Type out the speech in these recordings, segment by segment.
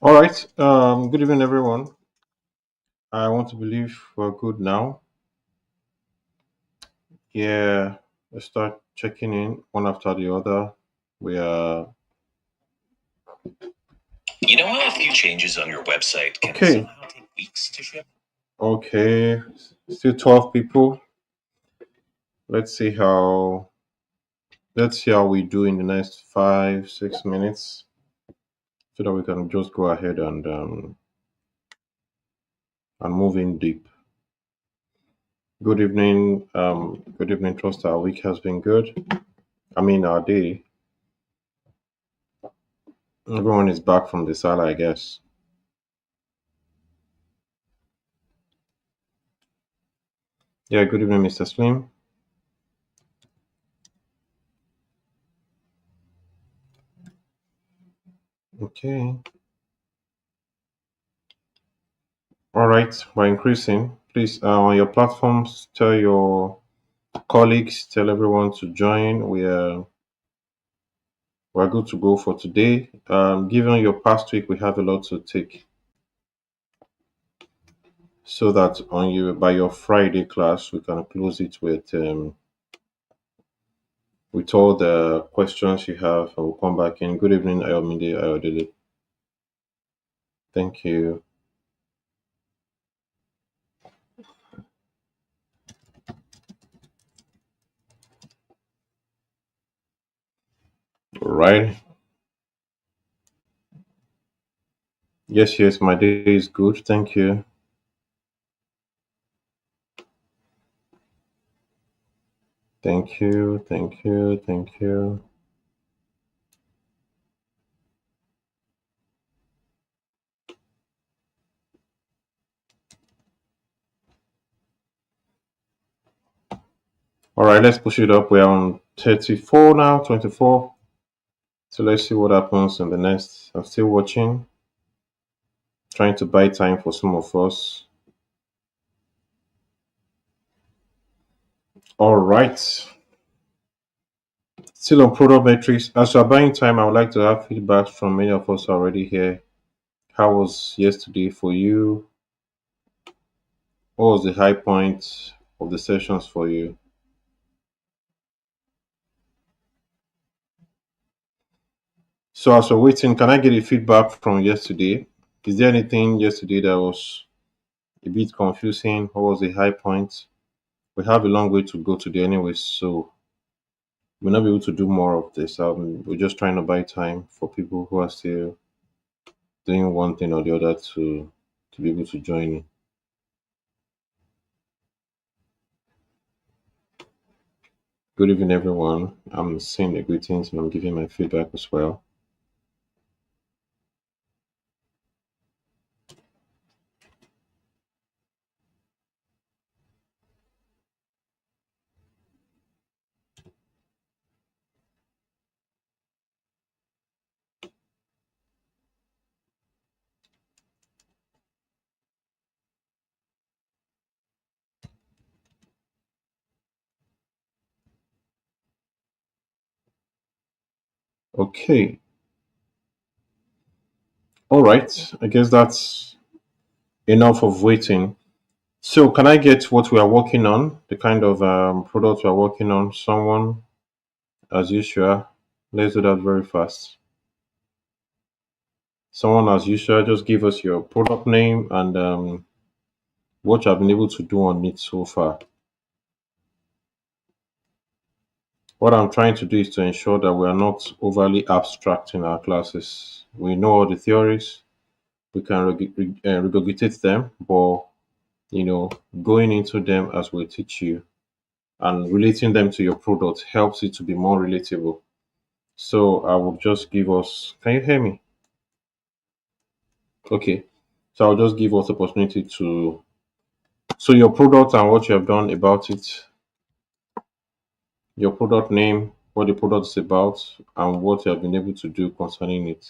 All right. Good evening, everyone. I want to believe we're good now. Yeah, let's start checking in one after the other. We are You know how a few changes on your website can okay. somehow take weeks to ship? Okay, still 12 people. Let's see how we do in the next 5 6 minutes, so that we can just go ahead and move in deep. Good evening. Trust our week has been good. I mean, our day. Everyone is back from the sala, I guess. Yeah. Good evening, Mr. Slim. Okay. All right. We're increasing. Please, on your platforms, tell your colleagues, tell everyone to join. We're good to go for today. Given your past week, we have a lot to take, so that on you by your Friday class, we can close it with all the questions you have, and we'll come back in. Good evening, Ayomide Ayodele. Thank you. All right. Yes, yes, my day is good. Thank you. Thank you. Thank you. Thank you. All right, let's push it up. We're on 34 now, 24. So let's see what happens in the next. I'm still watching, trying to buy time for some of us. All right, still on product metrics. As you're buying time, I would like to have feedback from many of us already here. How was yesterday for you? What was the high point of the sessions for you? So as we're waiting, can I get a feedback from yesterday? Is there anything yesterday that was a bit confusing? What was the high point? We have a long way to go today anyway, so we'll not be able to do more of this. We're just trying to buy time for people who are still doing one thing or the other to be able to join in. Good evening, everyone. I'm saying the greetings and I'm giving my feedback as well. Okay. All right. I guess that's enough of waiting. So, can I get what we are working on? The kind of product we are working on? Someone, as usual. Let's do that very fast. Someone, as usual, just give us your product name and what you have been able to do on it so far. What I'm trying to do is to ensure that we are not overly abstract in our classes. We know all the theories, we can regurgitate them, but going into them as we teach you and relating them to your product helps it to be more relatable. So I will just give us. Can you hear me? Okay. So I'll just give us opportunity to. So your product and what you have done about it, your product name, what the product is about, and what you have been able to do concerning it.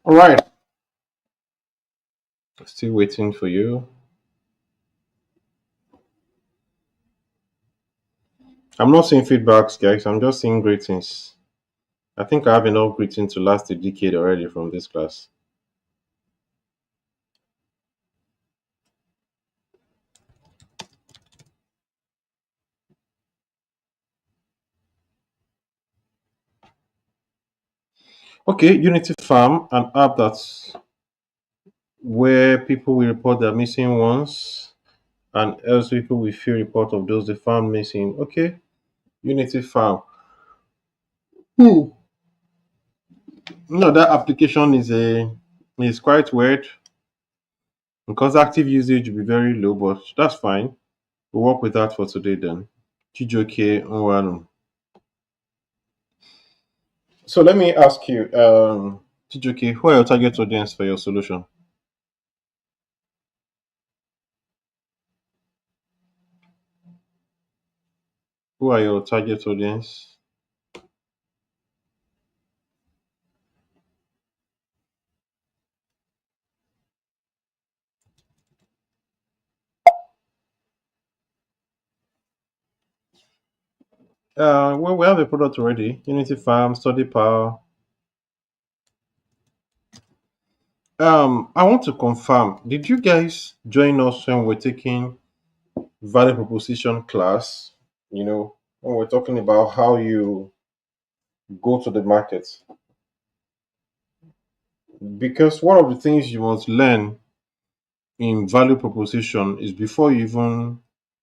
All right. Still waiting for you. I'm not seeing feedbacks, guys. I'm just seeing greetings. I think I have enough greeting to last a decade already from this class. Okay, Unity Farm, an app that's where people will report their missing ones, and else people will fill report of those they found missing. Okay, Unity Farm. Hmm. No, that application is quite weird because active usage will be very low, but that's fine. We'll work with that for today then. Chijoke Nwanu. So let me ask you, Chijoke, who are your target audience for your solution? Who are your target audience? Well, we have a product already. Unity Farm, Study Power. I want to confirm. Did you guys join us when we're taking value proposition class? When we're talking about how you go to the market, because one of the things you must learn in value proposition is before you even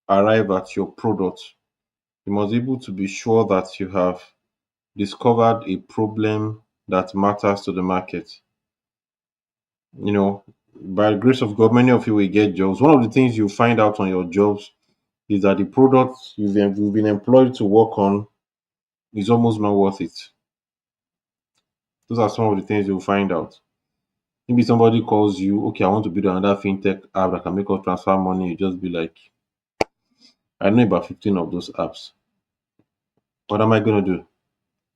arrive at your product, you must be able to be sure that you have discovered a problem that matters to the market. you know by the grace of God, many of you will get jobs. One of the things you find out on your jobs is that the product you've been employed to work on is almost not worth it. Those are some of the things you'll find out. Maybe somebody calls you, okay, I want to build another fintech app that can make us transfer money. You just be like, I know about 15 of those apps. What am I going to do?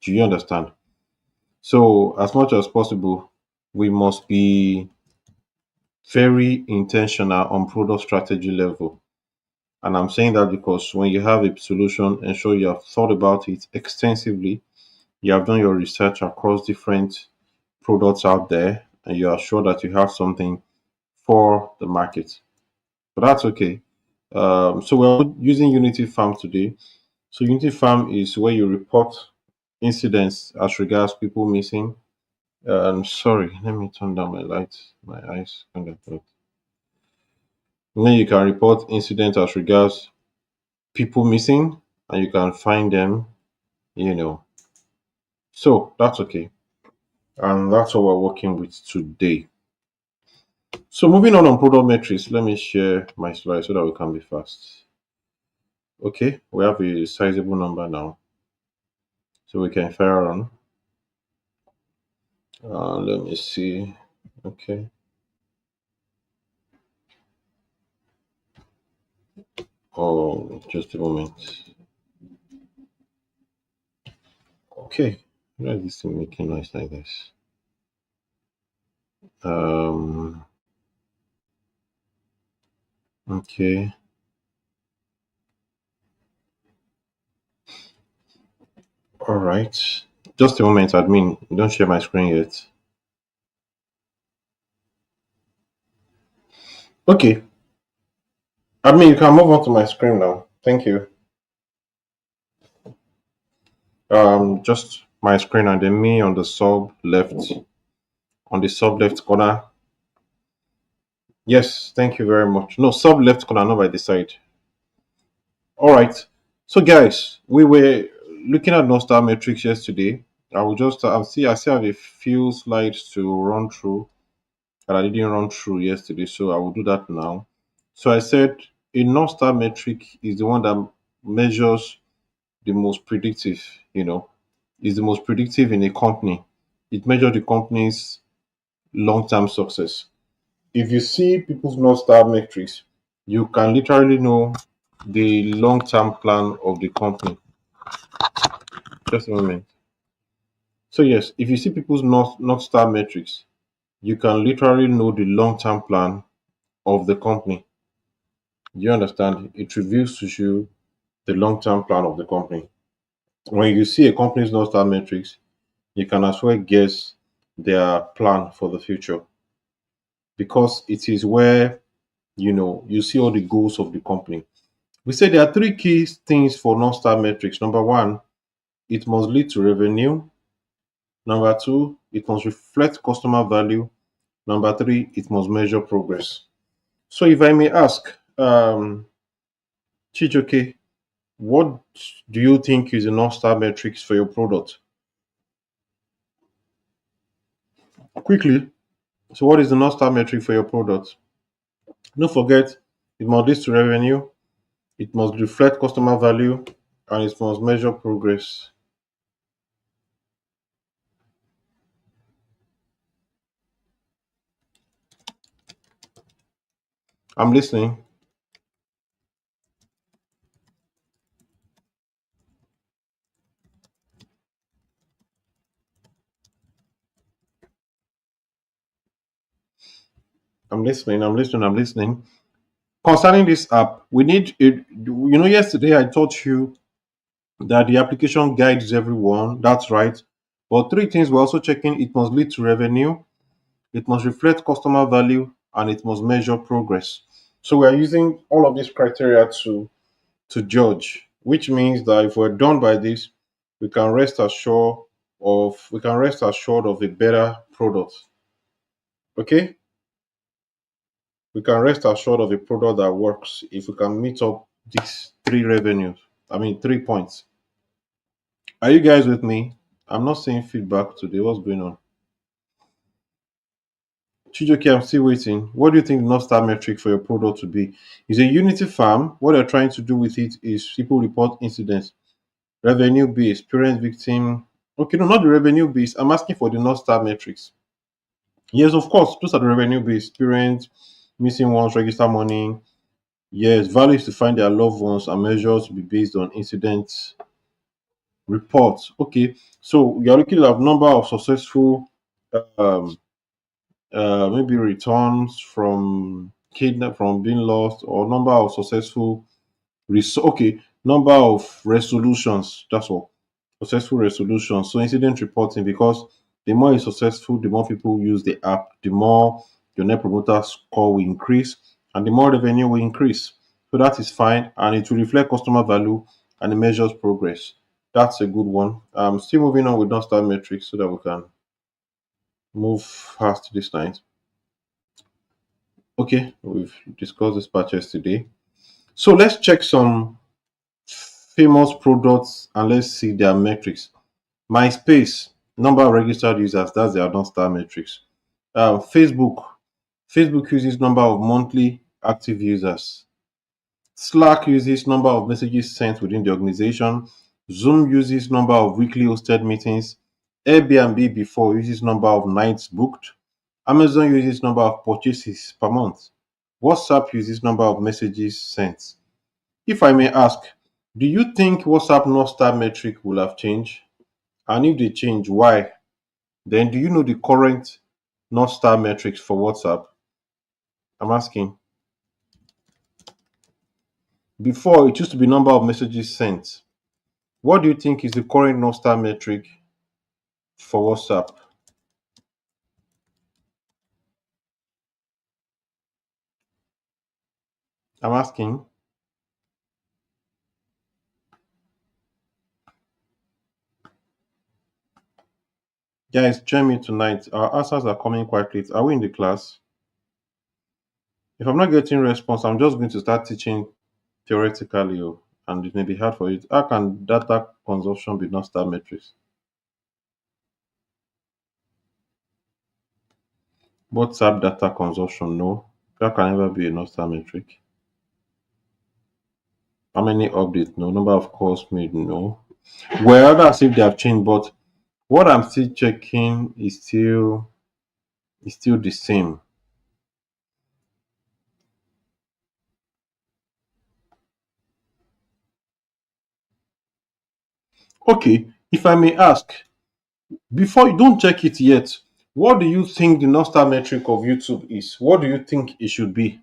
Do you understand? So, as much as possible, we must be very intentional on product strategy level. And I'm saying that because when you have a solution, ensure you have thought about it extensively. You have done your research across different products out there, and you are sure that you have something for the market. But that's okay. So we're using Unity Farm today. So Unity Farm is where you report incidents as regards people missing. Sorry, let me turn down my lights. My eyes kind of hurt. And then you can report incidents as regards people missing, and you can find them. You know, so that's okay, and that's what we're working with today. So moving on product metrics, let me share my slide so that we can be fast. Okay, we have a sizable number now, so we can fire on. Let me see. Okay. Oh, just a moment. Okay. Why is this thing making noise like this? Um. Okay. All right. Just a moment, admin. Don't share my screen yet. Okay. Admin, you can move on to my screen now. Thank you. Just my screen and then me on the sub left corner. Yes, thank you very much. No, sub left corner, not by the side. All right. So, guys, we were looking at Northstar metrics yesterday. I still have a few slides to run through that I didn't run through yesterday, so I will do that now. So, I said a Northstar metric is the one that measures the most predictive, is the most predictive in a company. It measures the company's long-term success. If you see people's North Star metrics, you can literally know the long-term plan of the company. Just a moment. So yes, if you see people's North Star metrics, you can literally know the long-term plan of the company. You understand? It reveals to you the long-term plan of the company. When you see a company's North Star metrics, you can as well guess their plan for the future, because it is where you see all the goals of the company. We say there are three key things for Northstar metrics. Number one, it must lead to revenue. Number two, it must reflect customer value. Number three, it must measure progress. So if I may ask, Chijoke, what do you think is the North Star metrics for your product? Quickly. So what is the North Star metric for your product? Don't forget, it must lead to revenue, it must reflect customer value, and it must measure progress. I'm listening. I'm listening. I'm listening. I'm listening. Concerning this app, we need it. Yesterday I taught you that the application guides everyone. That's right. But three things we're also checking: it must lead to revenue, it must reflect customer value, and it must measure progress. So we are using all of these criteria to judge, which means that if we're done by this, we can rest assured of a better product. Okay? We can rest assured of a product that works if we can meet up these three revenues. I mean 3 points. Are you guys with me? I'm not seeing feedback today. What's going on? Chijoke, I'm still waiting. What do you think the North Star metric for your product to be? Is a Unity farm. What they're trying to do with it is people report incidents. Revenue based, parent victim. Okay, no, not the revenue based. I'm asking for the North Star metrics. Yes, of course, those are the revenue based. Parents, missing ones, register money. Yes, values to find their loved ones and measures to be based on incident reports. Okay, so you're looking at number of successful um, maybe returns from kidnap from being lost, or number of successful okay, number of resolutions. That's all. Successful resolutions. So incident reporting, because the more it's successful, the more people use the app, the more your net promoter score will increase, and the more revenue will increase. So that is fine, and it will reflect customer value and it measures progress. That's a good one. Still moving on with non-star metrics so that we can move past this night. Okay, we've discussed this patches today. So let's check some famous products and let's see their metrics. MySpace, number of registered users, that's their non-star metrics. Facebook uses number of monthly active users. Slack uses number of messages sent within the organization. Zoom uses number of weekly hosted meetings. Airbnb before uses number of nights booked. Amazon uses number of purchases per month. WhatsApp uses number of messages sent. If I may ask, do you think WhatsApp North Star metric will have changed? And if they change, why? Then do you know the current North Star metrics for WhatsApp? I'm asking. Before it used to be number of messages sent. What do you think is the current North Star metric for WhatsApp? I'm asking. Guys, join me tonight. Our answers are coming quite late. Are we in the class? If I'm not getting response, I'm just going to start teaching theoretically, and it may be hard for you. How can data consumption be North Star metrics? WhatsApp data consumption, no. That can never be a North Star metric. How many updates? No. Number of calls made? No. Well, that's if they have changed, but what I'm still checking is still the same. Okay, if I may ask, before you don't check it yet, what do you think the North Star metric of YouTube is? What do you think it should be?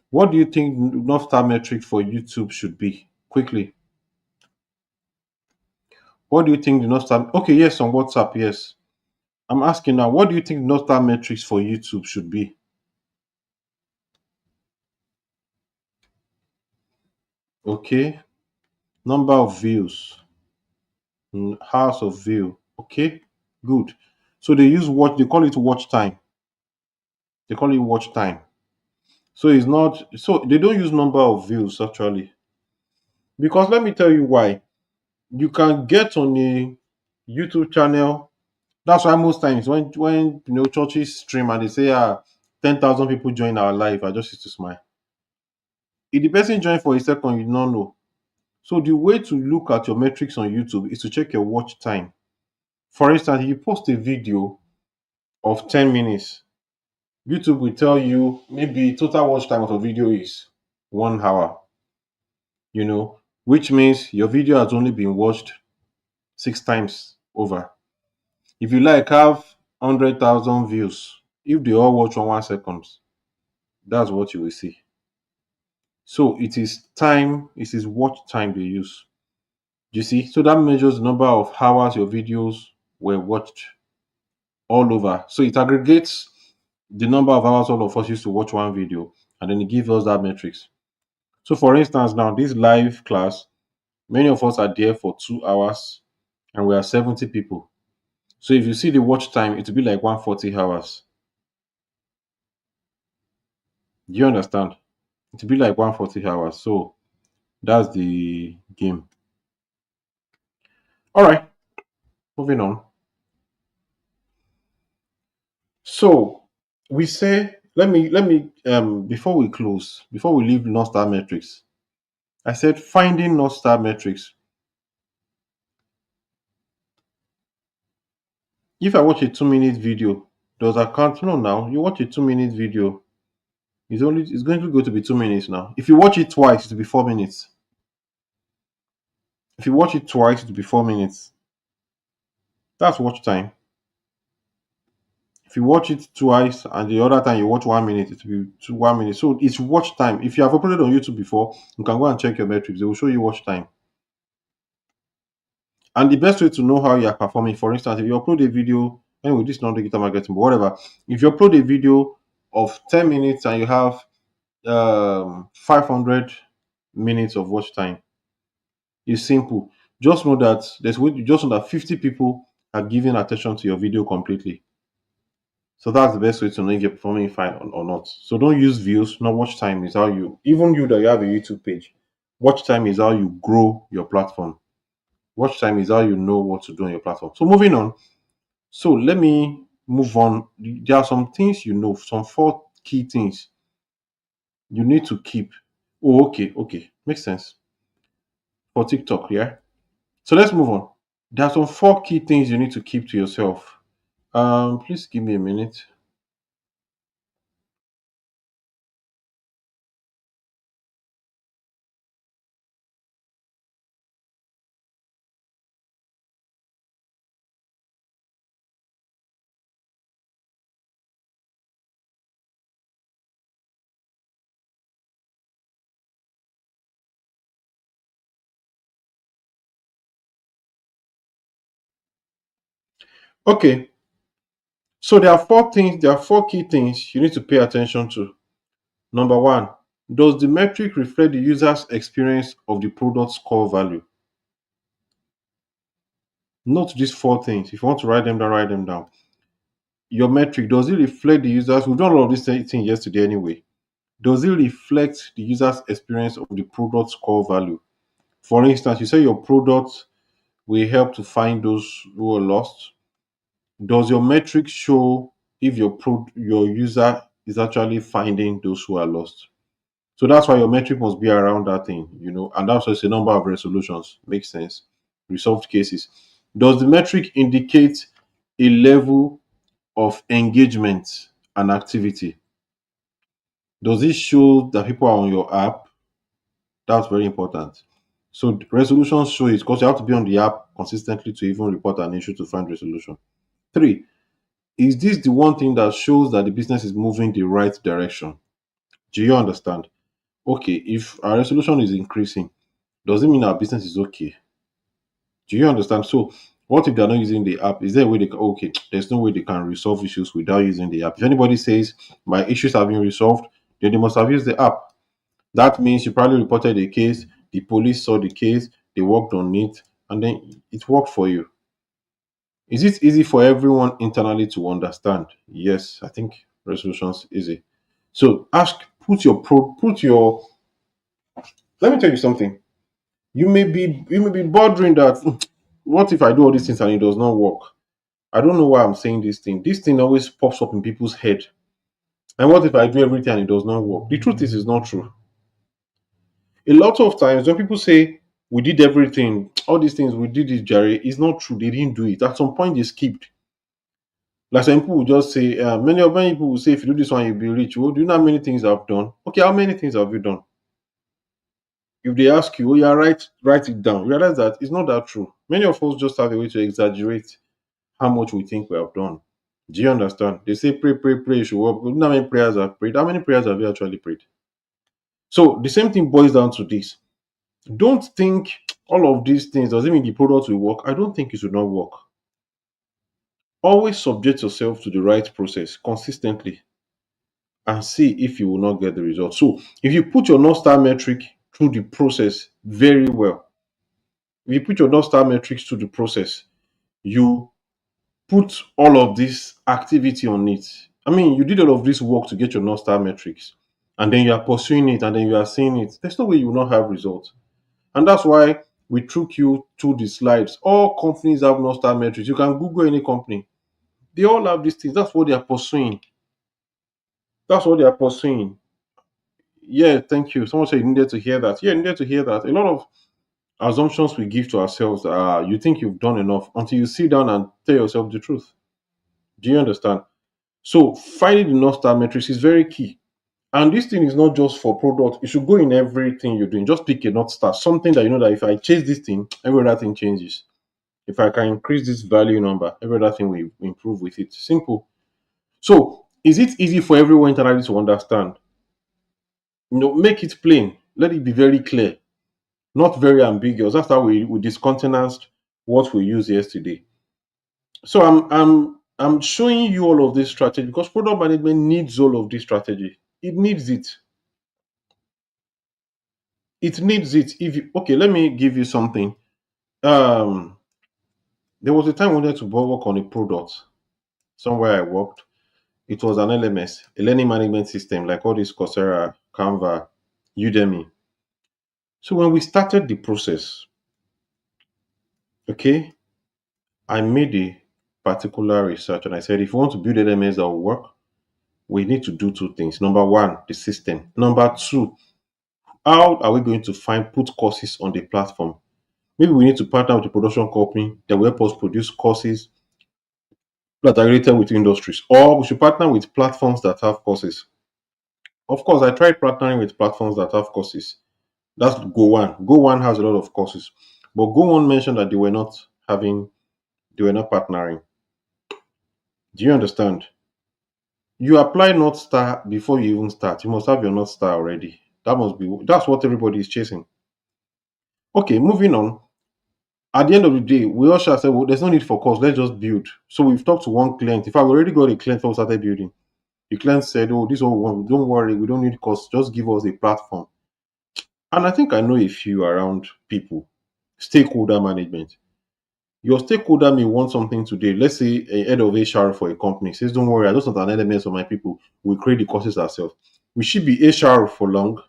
What do you think North Star metric for YouTube should be? Quickly. What do you think the North Star? Okay, yes, on WhatsApp, yes. I'm asking now, what do you think the North Star metrics for YouTube should be? Okay, number of views, hours of view. Okay, good. So they use watch. They call it watch time. They call it watch time. So it's not. So they don't use number of views actually, because let me tell you why. You can get on a YouTube channel. That's why most times when churches stream and they say 10,000 people join our live, I just used to smile. If the person join for a second, you don't know. So the way to look at your metrics on YouTube is to check your watch time. For instance, if you post a video of 10 minutes, YouTube will tell you maybe total watch time of a video is 1 hour, which means your video has only been watched 6 times over. If you like have 100,000 views, if they all watch on 1 second, that's what you will see. So it is time, it is watch time they use. You see, so that measures the number of hours your videos were watched all over. So it aggregates the number of hours all of us used to watch one video, and then it gives us that metrics. So for instance, now this live class, many of us are there for 2 hours and we are 70 people. So if you see the watch time, it will be like 140 hours. Do you understand? It will be like 140 hours. So that's the game. All right, moving on. So we say, let me before we close, before we leave North Star metrics, I said finding North Star metrics. If I watch a 2 minute video, does that count? No, now you watch a 2 minute video, it's going to go to be 2 minutes now. If you watch it twice, it'll be 4 minutes. If you watch it twice, it'll be 4 minutes. That's watch time. If you watch it twice and the other time you watch 1 minute, it will be 1 minute. So it's watch time. If you have uploaded on YouTube before, you can go and check your metrics. They will show you watch time. And the best way to know how you are performing, for instance, if you upload a video, anyway, this is not digital marketing, but whatever. If you upload a video of 10 minutes and you have 500 minutes of watch time, it's simple. Just know that just know that 50 people are giving attention to your video completely. So that's the best way to know if you're performing fine or not. So don't use views. No, watch time is how you, even you that you have a YouTube page, watch time is how you grow your platform. Watch time is how you know what to do on your platform. So moving on. So let me move on. There are some things some 4 key things you need to keep. Oh, okay. Makes sense. For TikTok, yeah. So let's move on. There are some 4 key things you need to keep to yourself. Please give me a minute. Okay. So there are 4 key things you need to pay attention to. Number one, does the metric reflect the user's experience of the product's core value? Note these 4 things. If you want to write them down, write them down. Your metric, does it reflect the users? We've done a lot of this thing yesterday anyway. Does it reflect the user's experience of the product's core value? For instance, you say your product will help to find those who are lost. Does your metric show if your user is actually finding those who are lost? So that's why your metric must be around that thing. And that's also a number of resolutions. Makes sense. Resolved cases. Does the metric indicate a level of engagement and activity? Does it show that people are on your app? That's very important. So resolutions show it because you have to be on the app consistently to even report an issue to find resolution. Three, is this the one thing that shows that the business is moving the right direction? Do you understand? Okay, if our resolution is increasing, does it mean our business is okay? Do you understand? So, what if they're not using the app? Is there a way they can, okay, there's no way they can resolve issues without using the app? If anybody says my issues have been resolved, then they must have used the app. That means you probably reported the case, the police saw the case, they worked on it, and then it worked for you. Is it easy for everyone internally to understand? Yes, I think resolutions easy. So ask, put your. Let me tell you something. You may be bothering that. What if I do all these things and it does not work? I don't know why I'm saying this thing. This thing always pops up in people's head. And what if I do everything and it does not work? The truth is, it's not true. A lot of times when people say we did everything, all these things we did it, Jerry, it's not true. They didn't do it. At some point, they skipped. Like some people will just say, many people will say, if you do this one, you'll be rich. Well, do you know how many things I've done? Okay, how many things have you done? If they ask you, oh yeah, write it down. Realize that it's not that true. Many of us just have a way to exaggerate how much we think we have done. Do you understand? They say pray, pray, pray, you should work. You know how many prayers I've prayed? How many prayers have you actually prayed? So the same thing boils down to this. Don't think all of these things doesn't mean the product will work. I don't think it should not work. Always subject yourself to the right process consistently and see if you will not get the result. So if you put your Northstar metric through the process very well, if you put your Northstar metrics through the process, you put all of this activity on it. I mean, you did all of this work to get your Northstar metrics, and then you are pursuing it, and then you are seeing it. There's no way you will not have results. And that's why we took you to the slides. All companies have Northstar metrics. You can Google any company. They all have these things. That's what they are pursuing. That's what they are pursuing. Yeah, thank you. Someone said you needed to hear that. Yeah, you needed to hear that. A lot of assumptions we give to ourselves are you think you've done enough until you sit down and tell yourself the truth. Do you understand? So finding the North Star metrics is very key. And this thing is not just for product. It should go in everything you're doing. Just pick a North Star, something that you know that if I chase this thing, every other thing changes. If I can increase this value number, every other thing will improve with it. Simple. So is it easy for everyone internally to understand? Make it plain. Let it be very clear, not very ambiguous. That's how we discountenanced what we used yesterday. So I'm showing you all of this strategy because product management needs all of this strategy. It needs it. It needs it. If you okay, let me give you something. Um, there was a time I wanted to work on a product somewhere I worked. It was an LMS, a learning management system, like all this Coursera, Canva, Udemy. So when we started the process, okay, I made a particular research and I said if you want to build LMS that will work, we need to do two things. Number one, the system. Number two, how are we going to find put courses on the platform? Maybe we need to partner with a production company that will help us produce courses that are related with industries, or we should partner with platforms that have courses. Of course, I tried partnering with platforms that have courses. That's Go One. Go One has a lot of courses, but Go One mentioned that they were not partnering. Do you understand? You apply North Star before you even start. You must have your North Star already. That's what everybody is chasing. Okay, moving on. At the end of the day, we all shall say, well, there's no need for course, let's just build. So we've talked to one client. In fact, we already got a client before we started building. The client said, oh, this is what we want. Don't worry, we don't need course, just give us a platform. And I think I know a few around people, stakeholder management. Your stakeholder may want something today. Let's say a head of HR for a company says, don't worry, I just want an LMS for my people. We create the courses ourselves. We should be HR for long.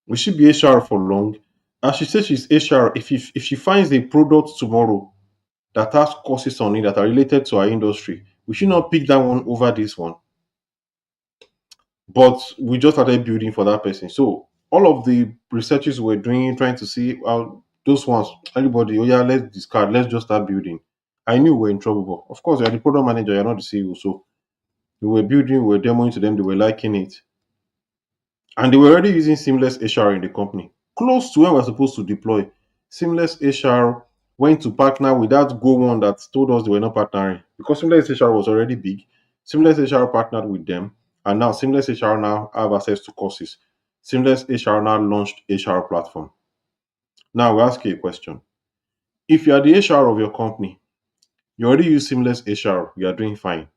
We should be HR for long. And she says she's HR. If she finds a product tomorrow that has courses on it that are related to our industry, we should not pick that one over this one. But we just started building for that person. So all of the researches we're doing, trying to see how those ones, everybody, oh yeah, let's discard, let's just start building. I knew we were in trouble, but of course, you're the product manager, you're not the CEO. So we were building, we were demoing to them, they were liking it. And they were already using Seamless HR in the company. Close to when we were supposed to deploy. Seamless HR went to partner with that Go one that told us they were not partnering. Because Seamless HR was already big, Seamless HR partnered with them. And now Seamless HR now have access to courses. Seamless HR now launched HR platform. Now we ask you a question. If you are the HR of your company, you already use Seamless HR, you are doing fine.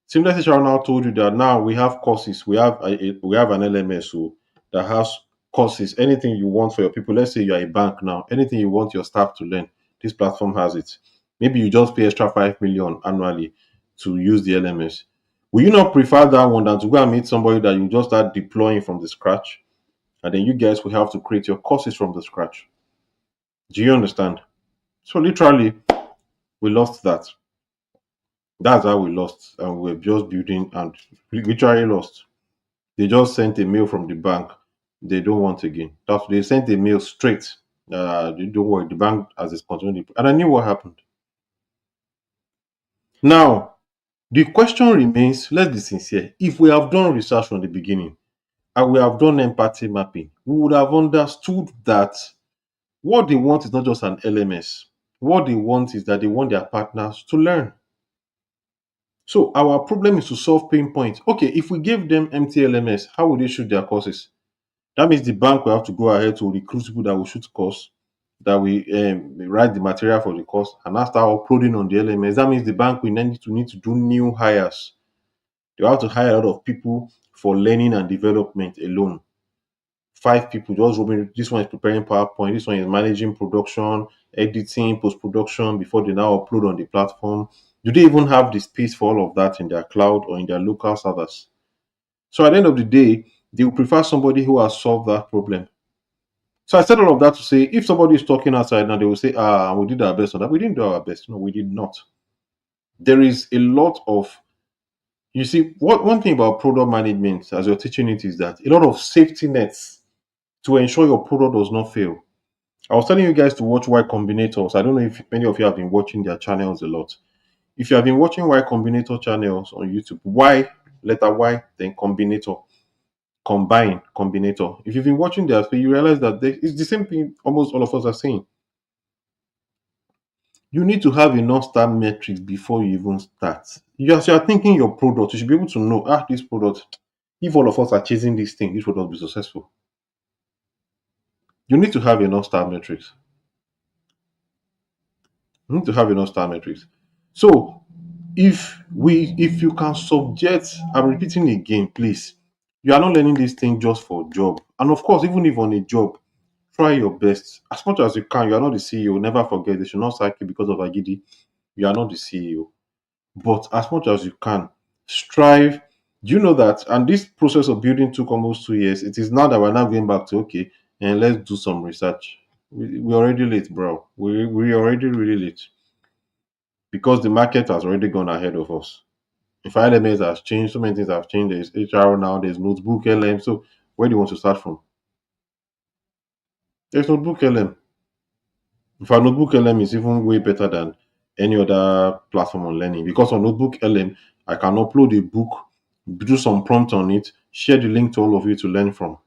Seamless HR now told you that now we have courses, we have an LMS that has courses, anything you want for your people. Let's say you are a bank now, anything you want your staff to learn, this platform has it. Maybe you just pay extra 5 million annually to use the LMS. Will you not prefer that one than to go and meet somebody that you just start deploying from the scratch? And then you guys will have to create your courses from the scratch. Do you understand? So literally, we lost that. That's how we lost, and we're just building and we literally lost. They just sent a mail from the bank. They don't want again. That's they sent a mail straight. Don't worry, the bank has discontinued it. And I knew what happened. Now, the question remains, let's be sincere. If we have done research from the beginning and we have done empathy mapping, we would have understood that what they want is not just an LMS. What they want is that they want their partners to learn. So our problem is to solve pain points. Okay, if we give them empty LMS, how will they shoot their courses? That means the bank will have to go ahead to recruit people that will shoot course, that we write the material for the course, and now start uploading on the LMS. That means the bank will need to do new hires. They have to hire a lot of people for learning and development alone. 5 people just roaming. This one is preparing PowerPoint. This one is managing production, editing, post production before they now upload on the platform. Do they even have the space for all of that in their cloud or in their local servers? So at the end of the day, they will prefer somebody who has solved that problem. So I said all of that to say, if somebody is talking outside now, they will say, we did our best on that. We didn't do our best. No, we did not. There is a lot of, you see, what one thing about product management as you're teaching it is that a lot of safety nets to ensure your product does not fail. I was telling you guys to watch Y Combinators. I don't know if many of you have been watching their channels a lot. If you have been watching Y Combinator channels on YouTube, Y, letter Y, then Combinator, combine, Combinator. If you've been watching their, you realize that it's the same thing almost all of us are saying. You need to have a Northstar metrics before you even start. As you are thinking your product, you should be able to know, this product, if all of us are chasing this thing, this product will be successful. You need to have a Northstar metrics. You need to have a Northstar metrics. So if you can subject, I'm repeating again, please. You are not learning this thing just for job. And of course, even if on a job, try your best as much as you can. You are not the CEO. Never forget, they should not sack you because of Agidi. You are not the CEO. But as much as you can, strive. Do you know that? And this process of building took almost 2 years. It is now that we're now going back to okay, and let's do some research. We're already late, bro. We're already really late because the market has already gone ahead of us. If LMS has changed, so many things have changed. There's HR now, there's notebook LM. So where do you want to start from? There's notebook LM. In fact, Notebook LM is even way better than any other platform on learning because on Notebook LM, I can upload a book, do some prompt on it, share the link to all of you to learn from.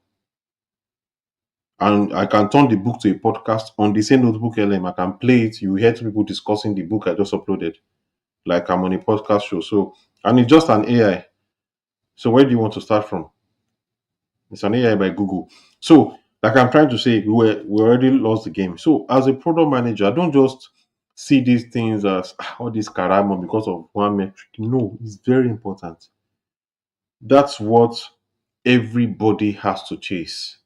And I can turn the book to a podcast on the same Notebook LM. I can play it. You hear two people discussing the book I just uploaded, like I'm on a podcast show. So, and it's just an AI. So, where do you want to start from? It's an AI by Google. So, like I'm trying to say, we already lost the game. So, as a product manager, I don't just see these things as all this karama because of one metric. No, it's very important. That's what everybody has to chase.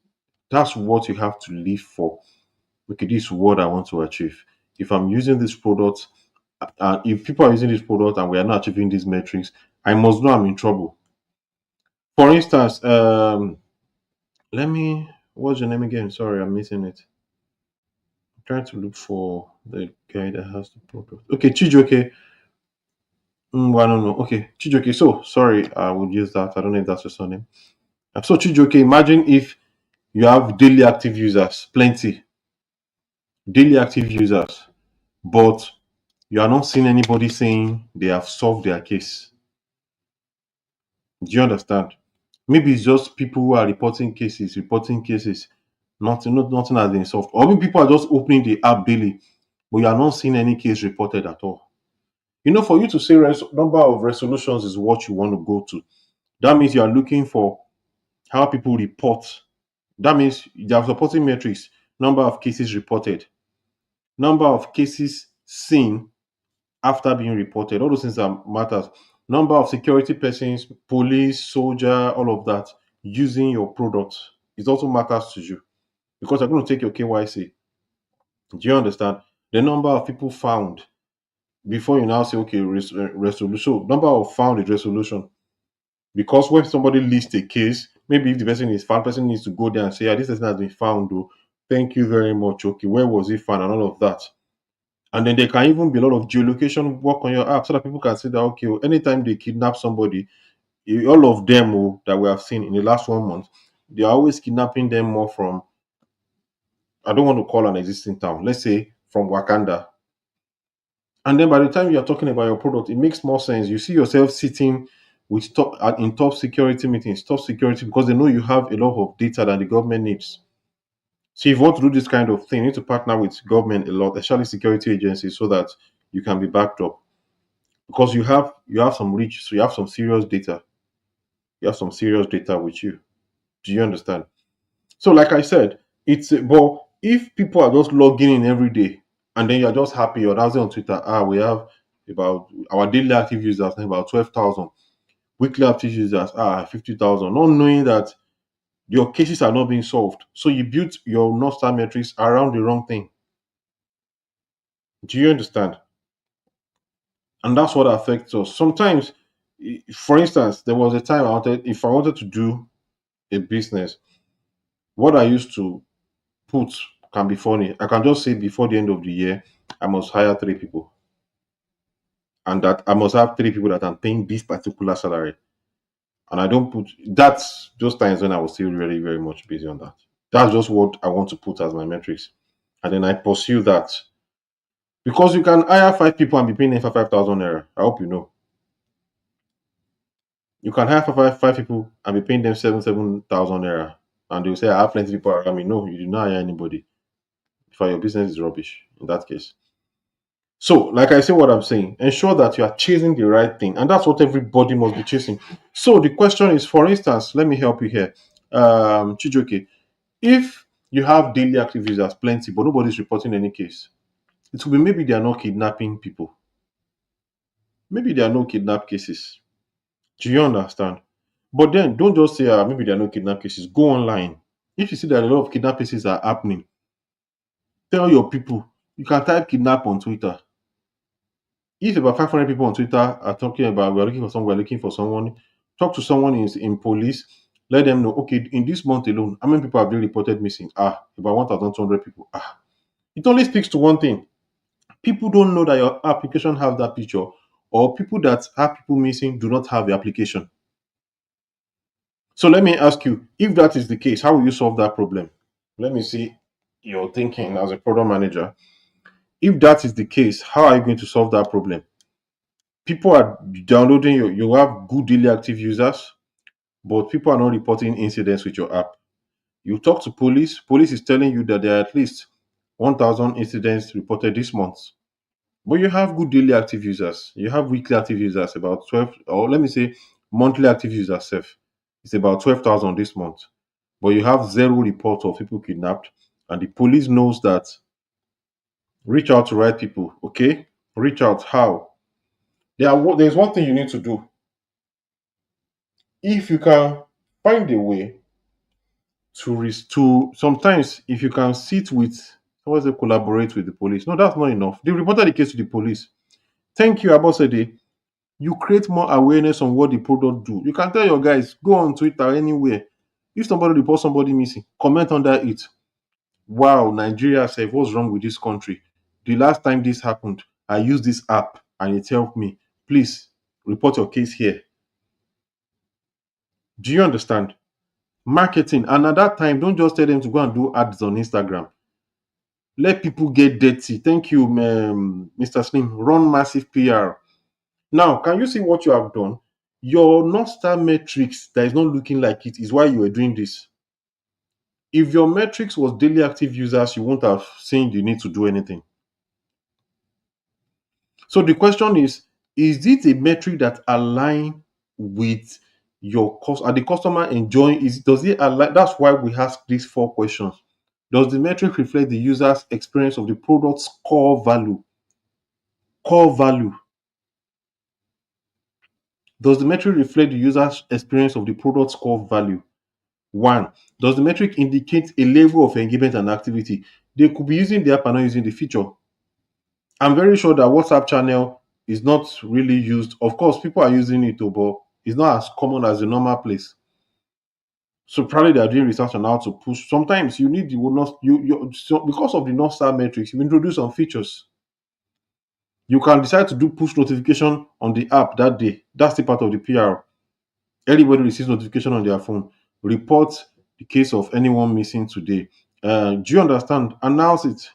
That's what you have to live for. Okay, this is what I want to achieve. If I'm using this product, if people are using this product and we are not achieving these metrics, I must know I'm in trouble. For instance, let me. What's your name again? Sorry, I'm missing it. I'm trying to look for the guy that has the product. Okay, Chijoke. Well, no, no. Okay, Chijoke. So sorry, I would use that. I don't know if that's your surname. So Chijoke, imagine if you have daily active users, plenty daily active users, but you are not seeing anybody saying they have solved their case. Do you understand? Maybe it's just people who are reporting cases. Nothing has been solved. Or maybe people are just opening the app daily, but you are not seeing any case reported at all. For you to say number of resolutions is what you want to go to. That means you are looking for how people report. That means they are supporting metrics. number of cases reported, number of cases seen after being reported. All those things that matters. Number of security persons, police, soldier, all of that using your product. It also matters to you because you're going to take your KYC. Do you understand? The number of people found before you now say, okay, resolution. So number of found is resolution. Because when somebody lists a case, maybe if the person is found, person needs to go there and say, yeah, this person has been found, though. Thank you very much. Okay, where was it found? And all of that. And then there can even be a lot of geolocation work on your app so that people can see that, okay, anytime they kidnap somebody, all of them that we have seen in the last 1 month, they are always kidnapping them more from, I don't want to call an existing town, let's say from Wakanda. And then by the time you're talking about your product, it makes more sense. You see yourself sitting with in top security meetings, top security, because they know you have a lot of data that the government needs. So if you want to do this kind of thing, you need to partner with government a lot, especially security agencies, so that you can be backed up. Because you have some reach, so you have some serious data. You have some serious data with you. Do you understand? So, like I said, but if people are just logging in every day and then you're just happy, you're dancing on Twitter, we have about our daily active users about 12,000, weekly active users 50,000, not knowing that your cases are not being solved. So you built your Northstar metrics around the wrong thing. Do you understand? And that's what affects us. Sometimes, for instance, there was a time if I wanted to do a business, what I used to put can be funny. I can just say before the end of the year, I must hire 3 people, and that I must have 3 people that I'm paying this particular salary. And I don't put that's just times when I was still really very much busy on that. That's just what I want to put as my metrics, and then I pursue that because you can hire 5 people and be paying them for 5,000 naira. I hope you know. You can hire five people and be paying them 7,000 naira, and they'll say I have plenty of people around me. No, you did not hire anybody. If your business is rubbish in that case. So, like I say, what I'm saying, ensure that you are chasing the right thing, and that's what everybody must be chasing. So, the question is, for instance, let me help you here, Chijoke. If you have daily active users, plenty, but nobody's reporting any case, it will be maybe they are not kidnapping people. Maybe there are no kidnap cases. Do you understand? But then, don't just say, maybe there are no kidnap cases. Go online. If you see that a lot of kidnap cases are happening, tell your people. You can type kidnap on Twitter. If about 500 people on Twitter are talking about we're looking for someone, talk to someone in police, let them know, okay, in this month alone, how many people have been reported missing? About 1,200 people. It only speaks to one thing. People don't know that your application have that picture, or people that have people missing do not have the application. So let me ask you, if that is the case, how will you solve that problem? Let me see your thinking as a product manager. If that is the case, how are you going to solve that problem? People are downloading you have good daily active users, but people are not reporting incidents with your app. You talk to police is telling you that there are at least 1,000 incidents reported this month, but you have good daily active users, you have weekly active users about 12, or let me say monthly active users self, it's about 12,000 this month, but you have zero reports of people kidnapped, and the police knows that. Reach out to right people. Okay, reach out. How? There's one thing you need to do. If you can find a way to sometimes, if you can sit with, always say collaborate with the police. No, that's not enough. They reported the case to the police. Thank you, Abosede. You create more awareness on what the product do. You can tell your guys, go on Twitter anywhere. If somebody reports somebody missing, comment under it. Wow, Nigeria said, what's wrong with this country? The last time this happened, I used this app and it helped me. Please report your case here. Do you understand? Marketing. And at that time, don't just tell them to go and do ads on Instagram. Let people get dirty. Thank you, Mr. Slim. Run massive PR. Now, can you see what you have done? Your North Star metrics that is not looking like it is why you were doing this. If your metrics was daily active users, you won't have seen the need to do anything. So the question is it a metric that align with your cost? Are the customer enjoying? Does it align? That's why we ask these 4 questions. Does the metric reflect the user's experience of the product's core value? Core value. Does the metric reflect the user's experience of the product's core value? One, does the metric indicate a level of engagement and activity? They could be using the app and not using the feature. I'm very sure that WhatsApp channel is not really used. Of course, people are using it, but it's not as common as the normal place. So probably they are doing research on how to push. Sometimes you need the not you so because of the Northstar metrics, you introduce some features. You can decide to do push notification on the app that day. That's the part of the PR. Everybody receives notification on their phone. Report the case of anyone missing today. Do you understand? Announce it.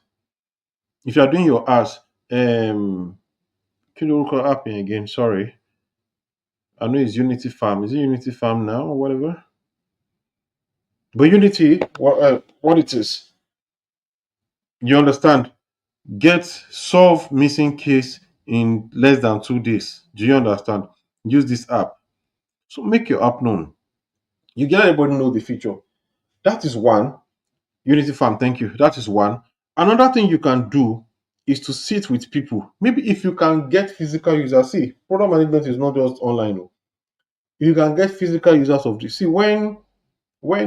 If you are doing your ads, can you call app again? Sorry, I know it's Unity Farm. Is it Unity Farm now or whatever? But Unity, what it is, you understand? Get solve missing case in less than 2 days. Do you understand? Use this app. So make your app known. You get everybody know the feature. That is one. Unity Farm, thank you. That is one. Another thing you can do is to sit with people. Maybe if you can get physical users, see, product management is not just online. Oh. You can get physical users of this. See, when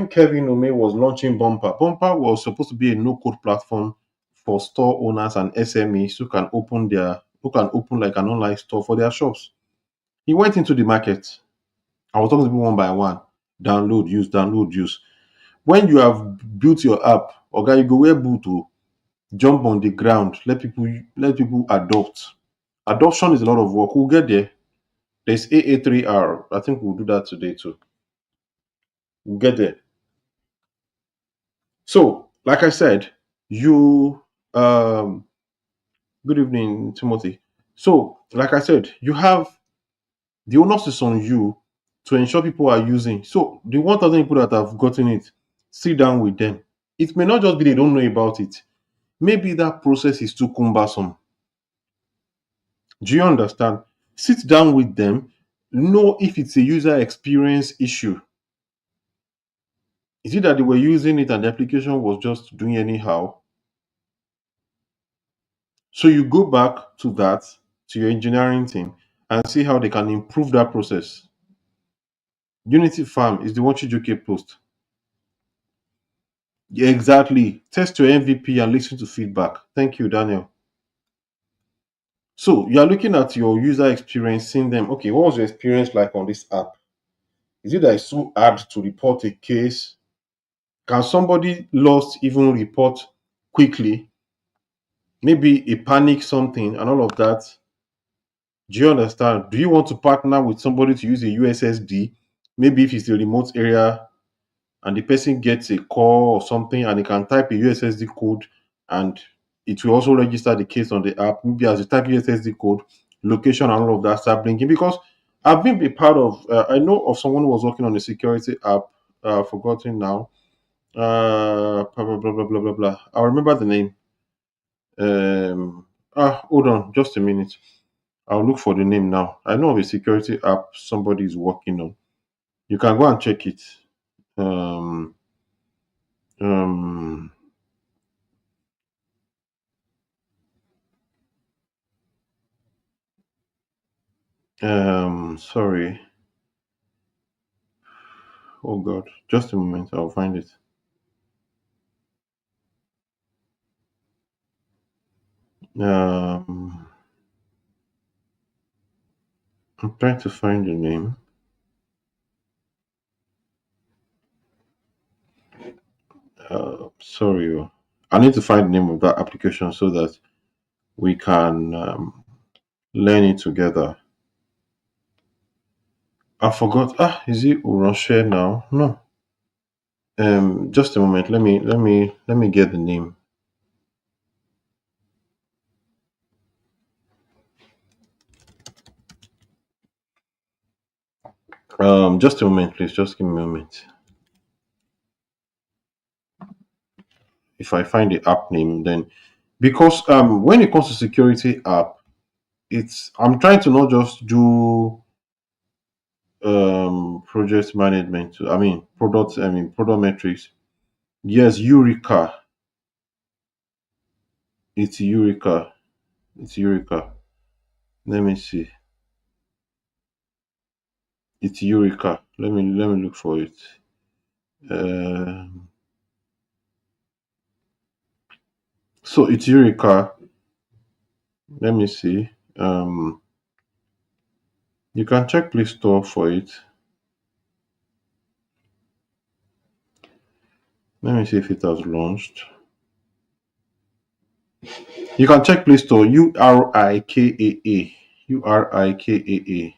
Kevin Ome was launching Bumper, Bumper was supposed to be a no-code platform for store owners and SMEs who can open like an online store for their shops. He went into the market. I was talking to people one by one. Download, use, download, use. When you have built your app, okay, you go where boot to jump on the ground, let people adopt. Adoption is a lot of work. We'll get there. There's AA3R. I think we'll do that today too. We'll get there. So, like I said, you good evening, Timothy. So, like I said, you have the onus is on you to ensure people are using. So, the 1,000 people that have gotten it, sit down with them. It may not just be they don't know about it. Maybe that process is too cumbersome. Do you understand? Sit down with them, know if it's a user experience issue. Is it that they were using it and the application was just doing anyhow? So you go back to that, to your engineering team, and see how they can improve that process. Unity Farm is the one Chijuke post. Yeah, exactly. Test your MVP and listen to feedback. Thank you, Daniel. So you are looking at your user experience, seeing them. Okay, what was your experience like on this app? Is it that it's so hard to report a case? Can somebody lost even report quickly? Maybe a panic something and all of that. Do you understand? Do you want to partner with somebody to use a USSD? Maybe if it's a remote area and the person gets a call or something and they can type a USSD code and it will also register the case on the app. Maybe as you type USSD code, location and all of that start blinking. Because I've been a part of, I know of someone who was working on a security app, forgotten now. Blah, blah, blah, blah, blah, blah, blah. I remember the name. Hold on, just a minute. I'll look for the name now. I know of a security app somebody is working on. You can go and check it. Um, um, sorry. Oh God, just a moment. I'll find it. Um, I'm trying to find the name. Sorry. I need to find the name of that application so that we can learn it together. I forgot. Is it Uroche now? No. Just a moment. Let me get the name. Just a moment, please. Just give me a moment. If I find the app name, then because when it comes to security app, it's I'm trying to not just do project management. I mean product metrics. Yes, Eureka. It's Eureka. It's Eureka. Let me see. It's Eureka. Let me look for it. Uh, so it's Eureka. Let me see. You can check Play Store for it. Let me see if it has launched. You can check Play Store. Urika. Urika.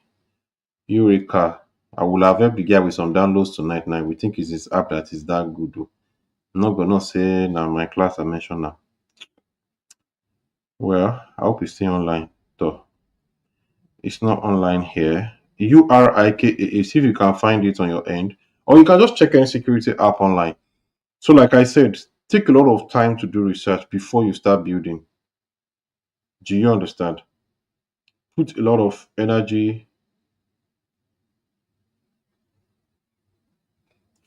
Eureka. I will have helped the guy with some downloads tonight. Now we think it's his app that is that good. Though. I'm not gonna say now my class I mentioned now. Well, I hope it's still online. Though it's not online here. Urika. See if you can find it on your end, or you can just check any security app online. So, like I said, take a lot of time to do research before you start building. Do you understand? Put a lot of energy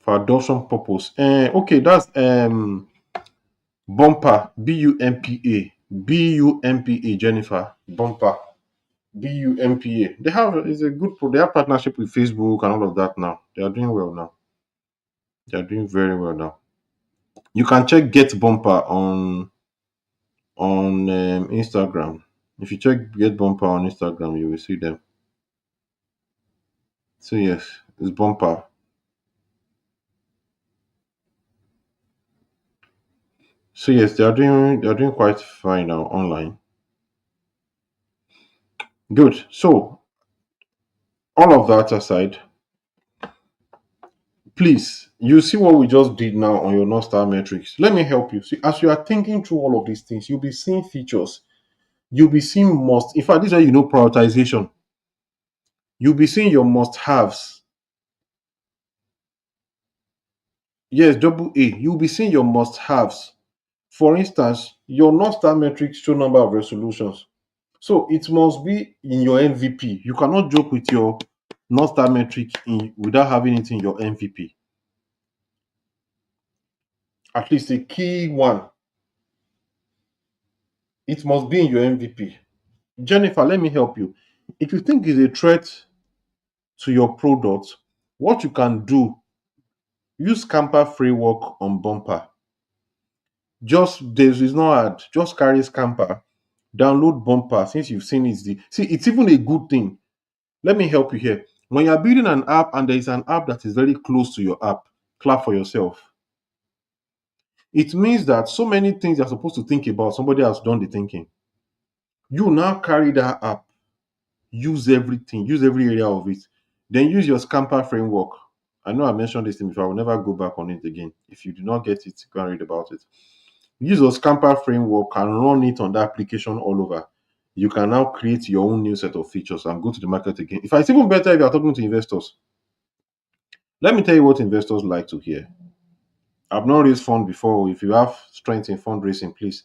for adoption purpose. Okay, that's bumper Bumpa Jennifer bumper Bumpa. They have it's a good they have partnership with Facebook and all of that now. They are doing well now. They are doing very well now. You can check Get Bumper on Instagram. If you check Get Bumper on Instagram, you will see them. So yes, it's Bumper. So yes, they are doing quite fine now online. Good. So all of that aside, please, you see what we just did now on your Northstar metrics. Let me help you. See, as you are thinking through all of these things, you'll be seeing features. You'll be seeing must. In fact, this is how you know prioritization. You'll be seeing your must-haves. Yes, double A. You'll be seeing your must-haves. For instance, your Northstar metrics show number of resolutions. So it must be in your MVP. You cannot joke with your Northstar metric without having it in your MVP. At least a key one. It must be in your MVP. Jennifer, let me help you. If you think it's a threat to your product, what you can do, use Camper framework on Bumper. Just this is not hard. Just carry Scamper, download Bumper since you've seen it's see, it's even a good thing. Let me help you here. When you're building an app and there is an app that is very close to your app, clap for yourself. It means that so many things you're supposed to think about, somebody has done the thinking. You now carry that app, use everything, use every area of it. Then use your Scamper framework. I know I mentioned this thing before, I will never go back on it again. If you do not get it, go and read about it. Use your Scamper framework and run it on the application all over. You can now create your own new set of features and go to the market again. In fact, it's even better if you're talking to investors. Let me tell you what investors like to hear. I've not raised fund before. If you have strength in fundraising, please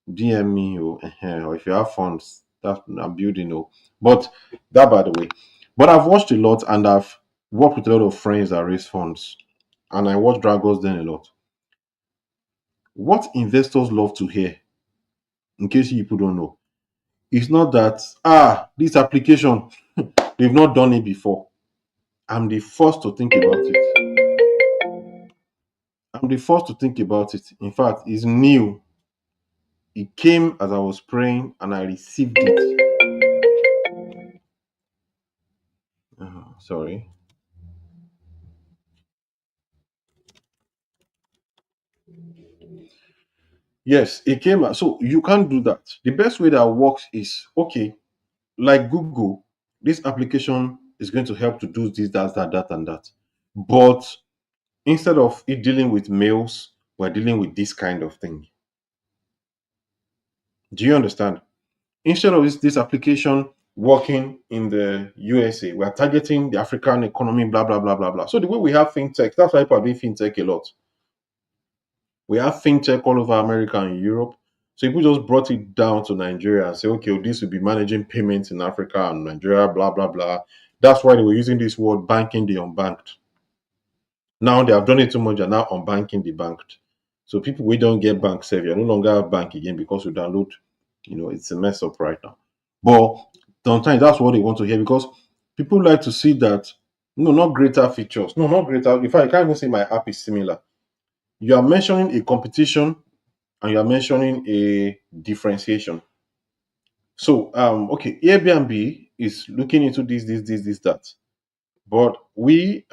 DM me or if you have funds that I'm building. But that by the way. But I've watched a lot and I've worked with a lot of friends that raise funds. And I watch Dragons Den a lot. What investors love to hear, in case you people don't know, it's not that this application they've not done it before. I'm the first to think about it. I'm the first to think about it. In fact, it's new. It came as I was praying and I received it. Sorry. Yes, it came. So you can't do that. The best way that works is okay, like Google, this application is going to help to do this, that, and that. But instead of it dealing with mails, we're dealing with this kind of thing. Do you understand? Instead of this application working in the USA, we are targeting the African economy, blah, blah, blah, blah, blah. So the way we have fintech, that's why people are doing fintech a lot. We have fintech all over America and Europe. So people just brought it down to Nigeria and say, okay, well, this will be managing payments in Africa and Nigeria, blah, blah, blah. That's why they were using this word banking the unbanked. Now they have done it too much, they're now unbanking the banked. So people we don't get bank save, you no longer have bank again because you download, it's a mess up right now. But sometimes that's what they want to hear because people like to see that no, not greater features. No, not greater. In fact, I can't even say my app is similar. You are mentioning a competition and you are mentioning a differentiation. So okay, Airbnb is looking into this, that. But we,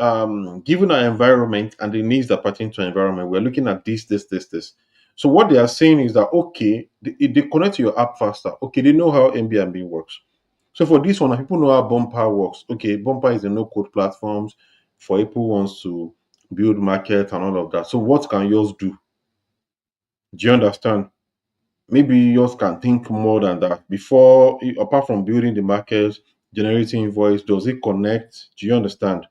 given our environment and the needs that pertain to our environment, we're looking at this. So what they are saying is that okay, they connect to your app faster. Okay, they know how Airbnb works. So for this one, people know how Bumper works. Okay, Bumper is a no-code platforms for people who wants to build market and all of that. So what can yours do? Do you understand? Maybe yours can think more than that. Before, apart from building the market, generating invoice, does it connect? Do you understand?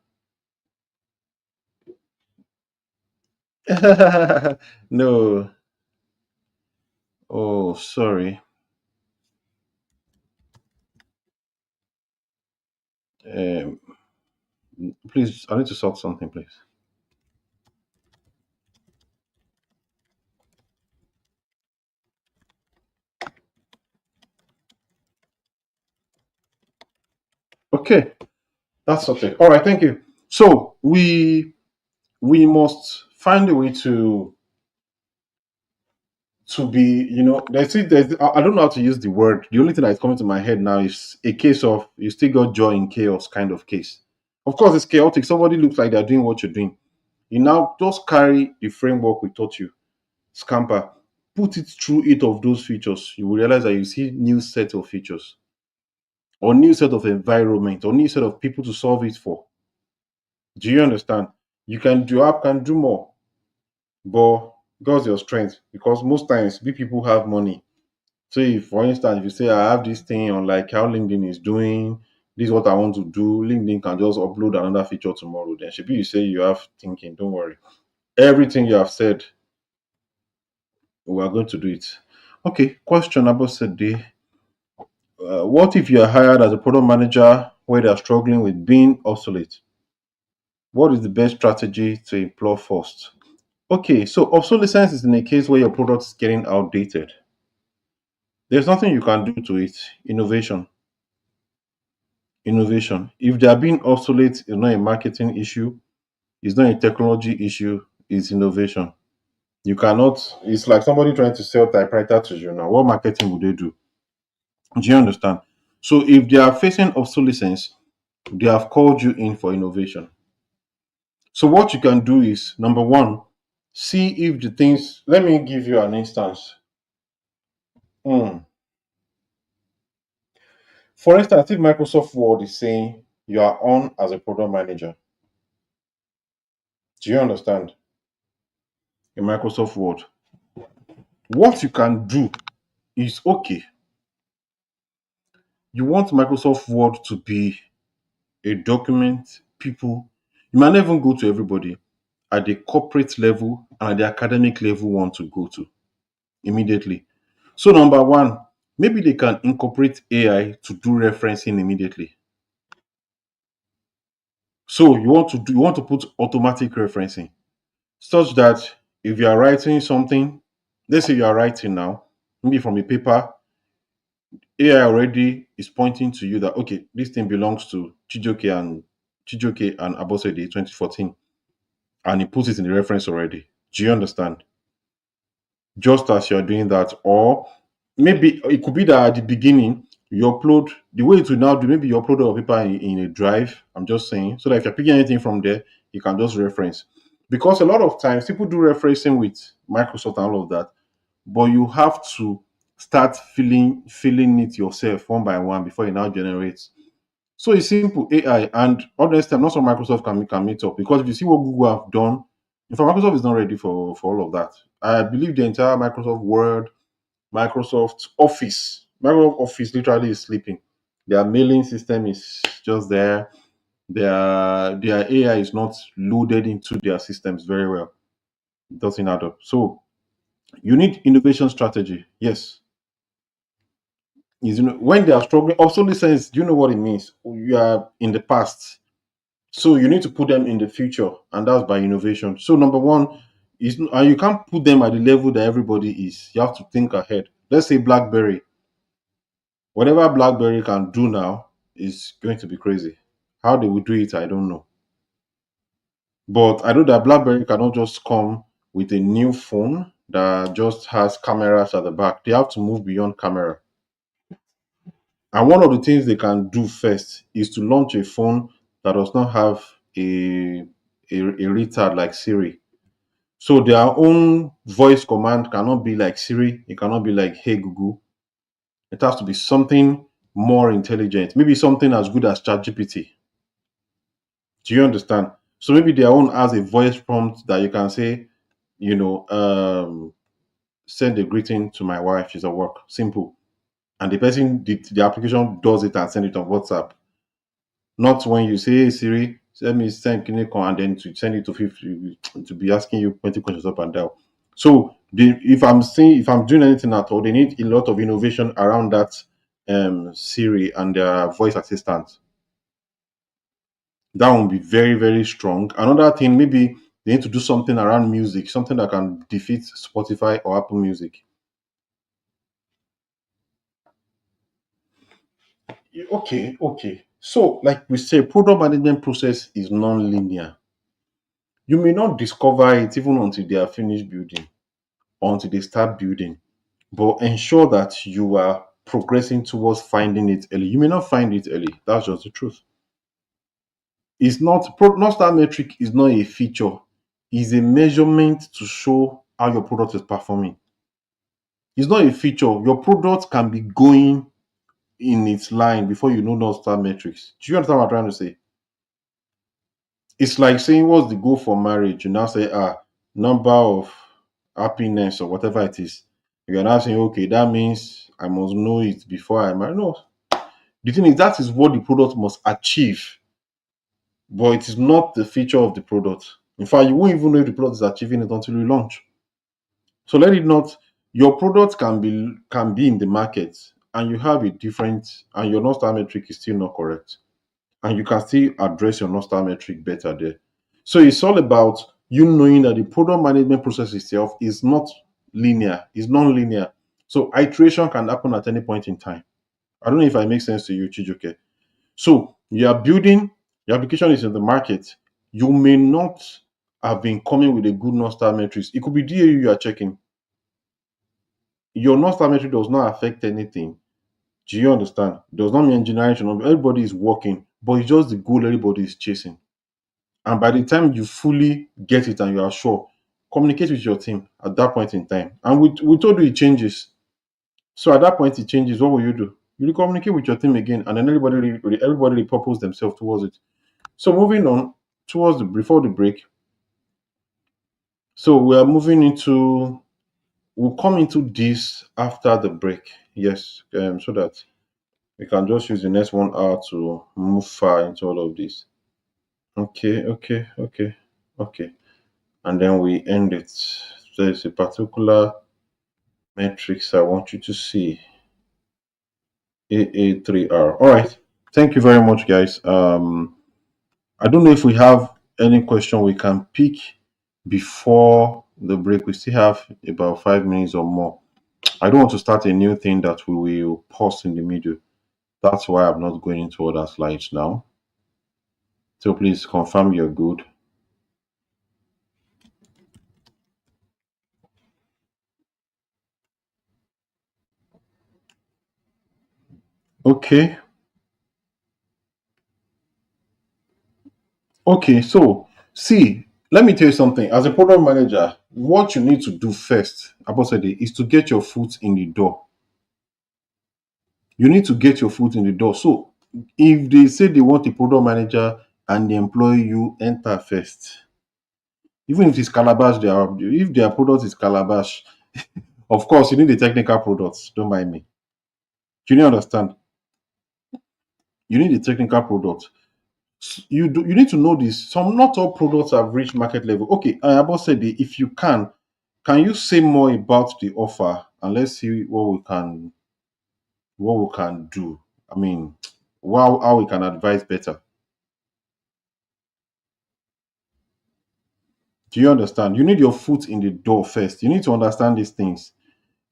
No. Oh, sorry. Um, please, I need to sort something, please. Okay, that's okay. All right, thank you. So we must find a way to be, I don't know how to use the word. The only thing that's coming to my head now is a case of you still got joy in chaos kind of case. Of course, it's chaotic. Somebody looks like they're doing what you're doing. You now just carry the framework we taught you, Scamper, put it through each of those features. You will realize that you see new set of features or new set of environment or new set of people to solve it for. Do you understand? Your app can do more, but God's your strength because most times big people have money. So if, for instance, if you say I have this thing on like how LinkedIn is doing, this is what I want to do, LinkedIn can just upload another feature tomorrow. Then should be you say you have thinking, don't worry. Everything you have said, we are going to do it. Okay, question about today. What if you are hired as a product manager where they are struggling with being obsolete? What is the best strategy to employ first? Okay, so obsolescence is in a case where your product is getting outdated. There's nothing you can do to it. Innovation. Innovation. If they are being obsolete, it's not a marketing issue, it's not a technology issue, it's innovation. You cannot, it's like somebody trying to sell typewriter to you now. What marketing would they do? Do you understand? So if they are facing obsolescence, they have called you in for innovation. So what you can do is number one, see if the things. Let me give you an instance. Hmm. For instance, if Microsoft Word is saying you are on as a product manager, do you understand? In Microsoft Word, what you can do is okay. You want Microsoft Word to be a document people. You might not even go to everybody at the corporate level and at the academic level want to go to immediately. So number one, maybe they can incorporate AI to do referencing immediately. So you want to put automatic referencing such that if you are writing something, let's say you are writing now, maybe from a paper, AI already is pointing to you that okay, this thing belongs to Chijoke and Abosede 2014, and it puts it in the reference already. Do you understand? Just as you're doing that, or maybe it could be that at the beginning you upload the way it will now do, maybe you upload your paper in a drive. I'm just saying, so that if you're picking anything from there, you can just reference. Because a lot of times people do referencing with Microsoft and all of that, but you have to start filling it yourself one by one before you now generate. So it's simple AI, and honestly, I'm not sure Microsoft can meet up because if you see what Google have done, in fact, Microsoft is not ready for all of that. I believe the entire Microsoft Word, Microsoft Office literally is sleeping. Their mailing system is just there. Their AI is not loaded into their systems very well. It doesn't add up. So you need innovation strategy. Yes, is when they are struggling. Obsolescence, do you know what it means? You are in the past, so you need to put them in the future, and that's by innovation. So number one, And you can't put them at the level that everybody is. You have to think ahead. Let's say BlackBerry. Whatever BlackBerry can do now is going to be crazy. How they will do it, I don't know. But I know that BlackBerry cannot just come with a new phone that just has cameras at the back. They have to move beyond camera. And one of the things they can do first is to launch a phone that does not have a retard like Siri. So their own voice command cannot be like Siri. It cannot be like Hey Google. It has to be something more intelligent. Maybe something as good as ChatGPT. Do you understand? So maybe their own has a voice prompt that you can say, you know, send a greeting to my wife. She's at work. Simple. And the application does it and send it on WhatsApp. Not when you say, hey Siri, let me send Kinecon and then to send it to 50 to be asking you 20 questions up and down. So if I'm doing anything at all, they need a lot of innovation around that Siri and their voice assistant. That will be very, very strong. Another thing, maybe they need to do something around music, something that can defeat Spotify or Apple Music. Okay, okay. So, like we say, product management process is non-linear. You may not discover it even until they are finished building or until they start building, but ensure that you are progressing towards finding it early. You may not find it early. That's just the truth. It's not Northstar metric is not a feature, it's a measurement to show how your product is performing. It's not a feature. Your product can be going in its line before you know Northstar metrics. Do you understand what I'm trying to say? It's like saying what's the goal for marriage? You now say, number of happiness or whatever it is. You're now saying, okay, that means I must know it before I marry. No. The thing is, that is what the product must achieve, but it is not the feature of the product. In fact, you won't even know if the product is achieving it until you launch. So let it not your product can be in the market and you have a different and your North Star metric is still not correct. And you can still address your North Star metric better there. So it's all about you knowing that the product management process itself is not linear, it's non-linear. So iteration can happen at any point in time. I don't know if I make sense to you, Chijoke. So you are building, your application is in the market. You may not have been coming with a good North Star metrics. It could be DAU you are checking. Your North Star metric does not affect anything. Do you understand? Does not mean engineering should not be. Everybody is working, but it's just the goal everybody is chasing. And by the time you fully get it and you are sure, communicate with your team at that point in time. And we told you it changes. So at that point it changes. What will you do? You will communicate with your team again, and then everybody repurpose themselves towards it. So moving on towards the before the break. So we are moving into we'll come into this after the break. Yes, so that we can just use the next 1 hour to move far into all of this. Okay, okay, okay, okay. And then we end it. There's a particular metrics I want you to see. AA3R. All right. Thank you very much, guys. I don't know if we have any question we can pick before the break. We still have about 5 minutes or more. I don't want to start a new thing that we will pause in the middle. That's why I'm not going into other slides now. So please confirm you're good. Okay. Okay. So see, let me tell you something. As a product manager, what you need to do first, Abosede, is to get your foot in the door. You need to get your foot in the door. So if they say they want a product manager and they employ you, enter first. Even if it's calabash, if their product is calabash, of course you need the technical products. Don't mind me. Do you understand? You need the technical product. You need to know this. Some not all products have reached market level. Okay, I about said if you can you say more about the offer and let's see what we can do. I mean, how we can advise better. Do you understand? You need your foot in the door first. You need to understand these things.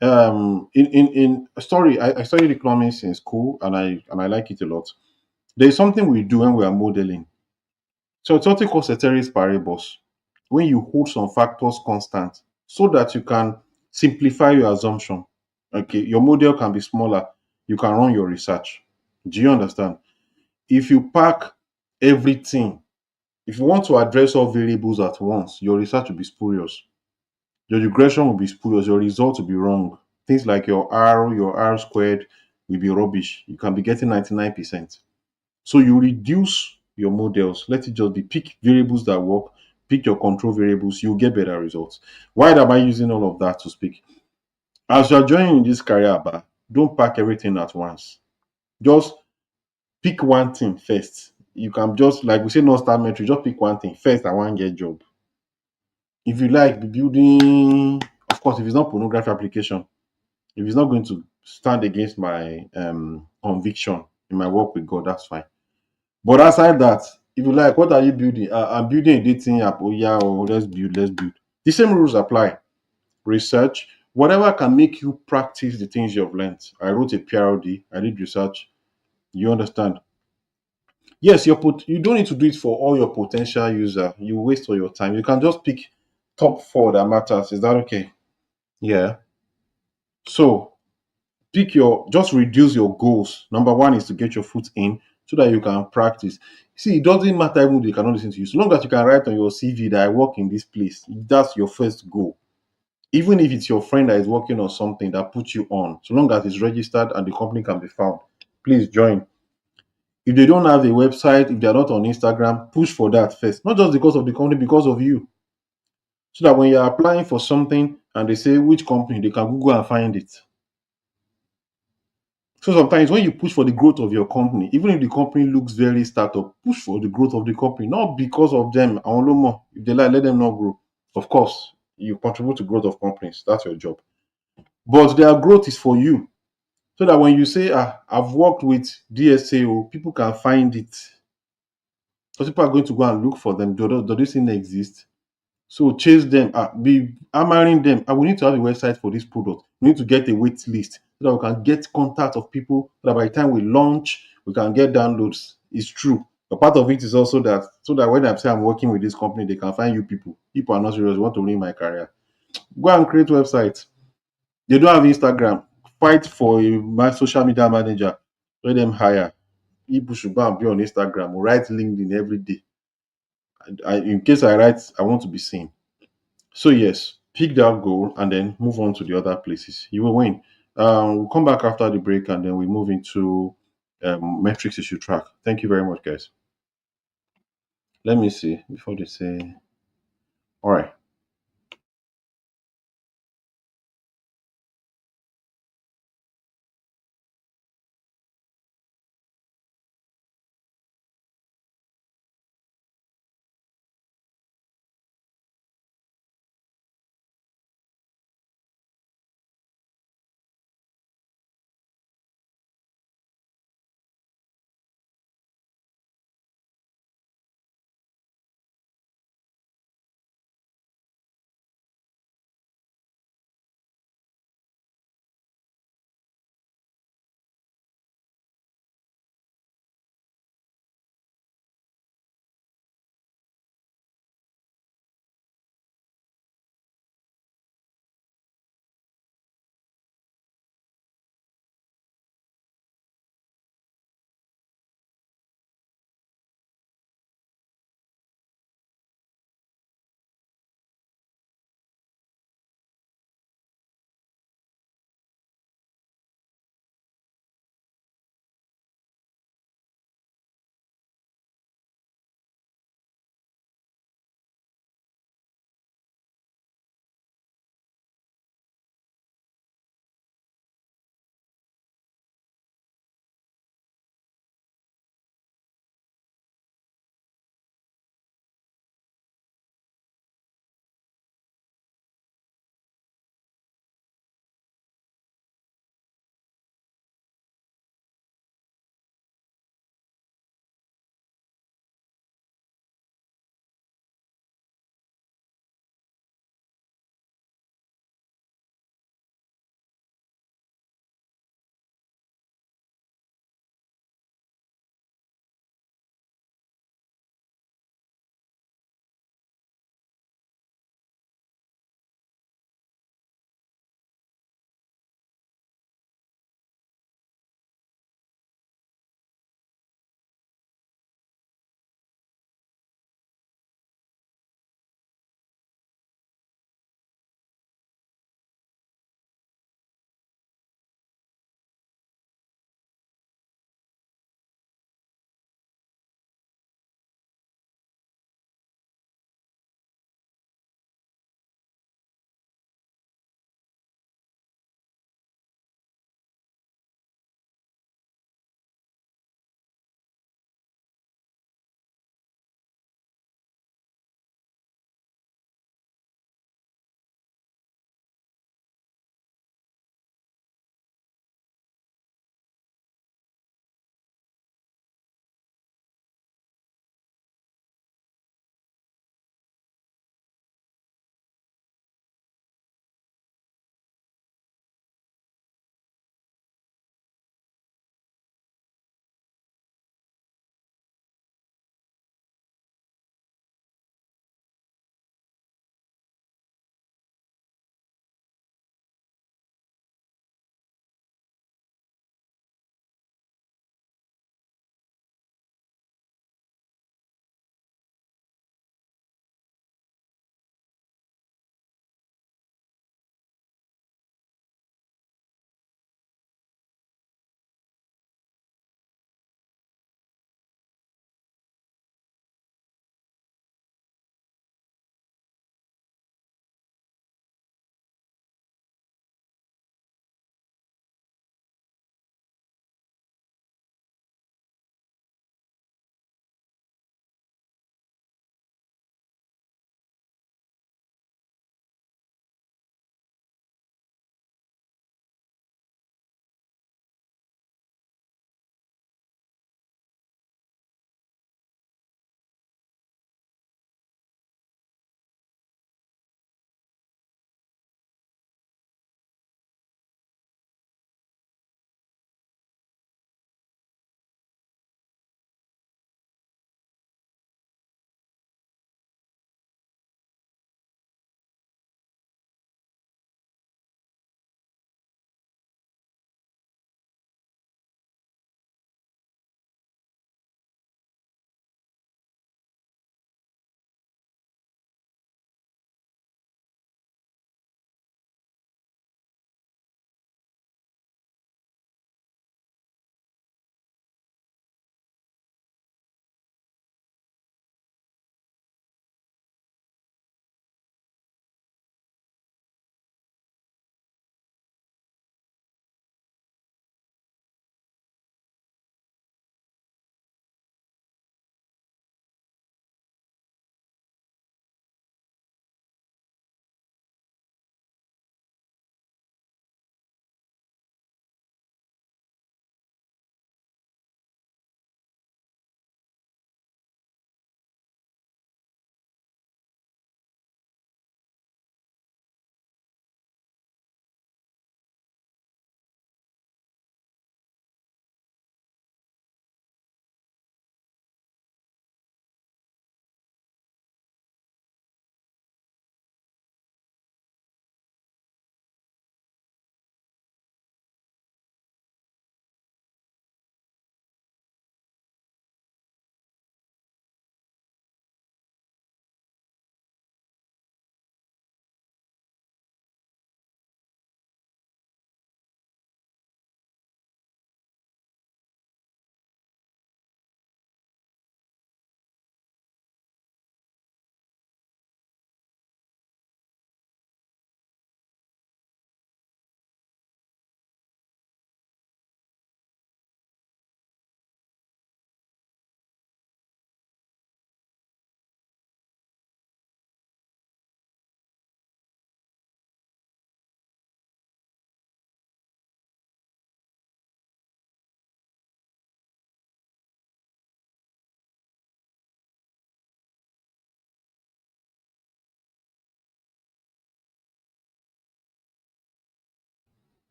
In story, I studied economics in school, and I like it a lot. There is something we do when we are modeling. So it's something called ceteris paribus. When you hold some factors constant so that you can simplify your assumption. Okay, your model can be smaller. You can run your research. Do you understand? If you pack everything, if you want to address all variables at once, your research will be spurious. Your regression will be spurious. Your result will be wrong. Things like your R squared will be rubbish. You can be getting 99%. So you reduce your models. Let it just be pick variables that work, pick your control variables, you'll get better results. Why am I using all of that to speak? As you're joining this career bar, don't pack everything at once. Just pick one thing first. You can just, like we say, not start metric, just pick one thing first. I want to get job. If you like be building, of course, if it's not pornography application, if it's not going to stand against my conviction in my work with God, that's fine. But aside that, if you like, what are you building? I'm building a dating app. Oh yeah, oh let's build, let's build. The same rules apply. Research, whatever can make you practice the things you've learned. I wrote a PRD, I did research. You understand? Yes, you don't need to do it for all your potential user. You waste all your time. You can just pick top four that matters. Is that okay? Yeah. So pick your just reduce your goals. Number one is to get your foot in so that you can practice. See, it doesn't matter even if they cannot listen to you. So long as you can write on your CV that I work in this place, that's your first goal. Even if it's your friend that is working on something that puts you on, so long as it's registered and the company can be found, please join. If they don't have a website, if they're not on Instagram, push for that first. Not just because of the company, because of you. So that when you're applying for something and they say which company, they can Google and find it. So sometimes when you push for the growth of your company, even if the company looks very startup, push for the growth of the company, not because of them. I want no more. If they like, let them not grow. Of course, you contribute to growth of companies. That's your job. But their growth is for you. So that when you say, I've worked with DSAO, people can find it. Because people are going to go and look for them. Do this thing exist? So chase them, be hammering them. I will need to have a website for this product. We need to get a wait list so that we can get contact of people so that by the time we launch, we can get downloads. It's true. But part of it is also that so that when I say I'm working with this company, they can find you people. People are not serious, want to ruin my career. Go and create websites. They don't have Instagram. Fight for my social media manager. Let them hire. People should go and be on Instagram. Write LinkedIn every day. In case I write, I want to be seen. So yes, pick that goal and then move on to the other places. You will win. We'll come back after the break and then we move into metrics you should track. Thank you very much, guys. Let me see before they say. All right.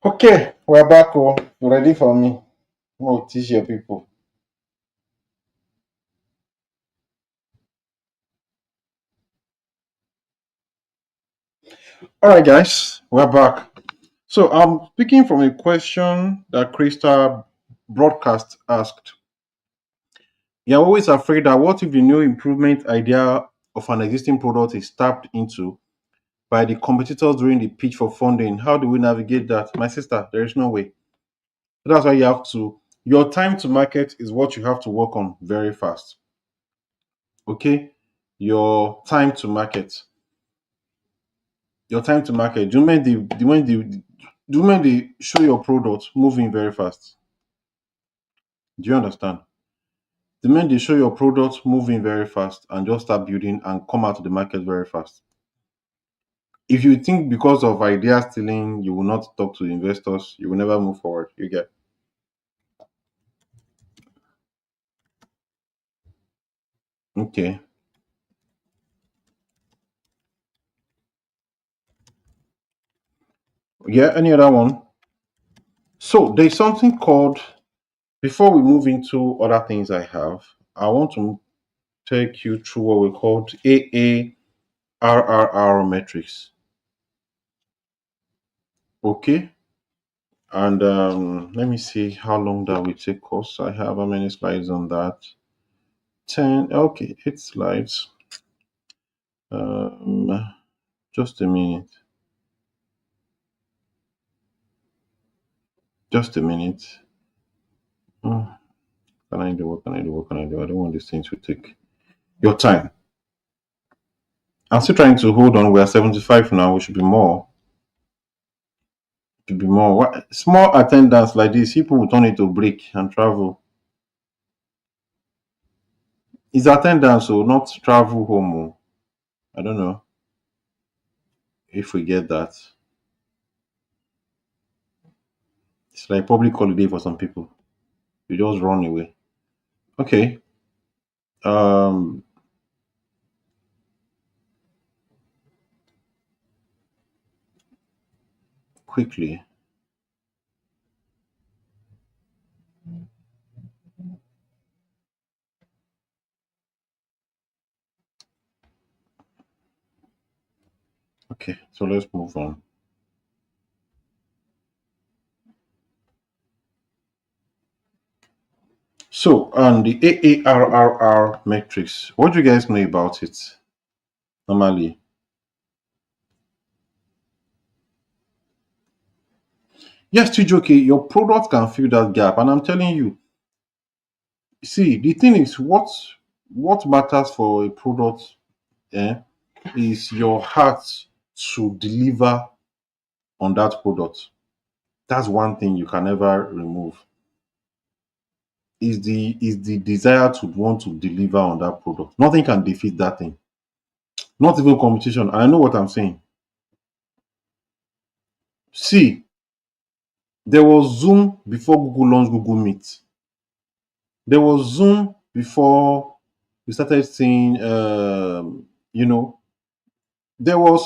Okay, we're back. Oh, you ready for me? Oh, teach your people. All right, guys, we're back. So I'm speaking from a question that Krista broadcast asked. You're always afraid that what if the new improvement idea of an existing product is tapped into by the competitors during the pitch for funding? How do we navigate that? My sister, there is no way. That's why you have to, your time to market is what you have to work on very fast. Okay? Your time to market. Your time to market. Do you mean they show your product moving very fast? Do you understand? The moment they show your product moving very fast and just start building and come out to the market very fast. If you think because of idea stealing you will not talk to investors, you will never move forward. You get. Okay. Yeah, any other one? So there's something called, before we move into other things I have, I want to take you through what we called AARRR metrics. Okay. And let me see how long that will take us. I have how many slides on that? 10. Okay, 8 slides. Um, just a minute. Just a minute. Hmm, can I do? What can I do? What can I do? I don't want this thing to take your time. I'm still trying to hold on. We are 75 now. We should be more. Should be more. Small attendance like this, people will turn it to break and travel. It's attendance, so not travel home. Oh. I don't know if we get that. It's like public holiday for some people. You just run away. Okay. Um. Quickly. Okay. So let's move on. So, the AARRR metrics. What do you guys know about it normally? Yes, Chijoke, your product can fill that gap, and I'm telling you. See, the thing is, what matters for a product, eh, is your heart to deliver on that product. That's one thing you can never remove. Is the desire to want to deliver on that product. Nothing can defeat that thing. Not even competition. And I know what I'm saying. See, there was Zoom before Google launched Google Meet. There was Zoom before we started seeing, you know, there was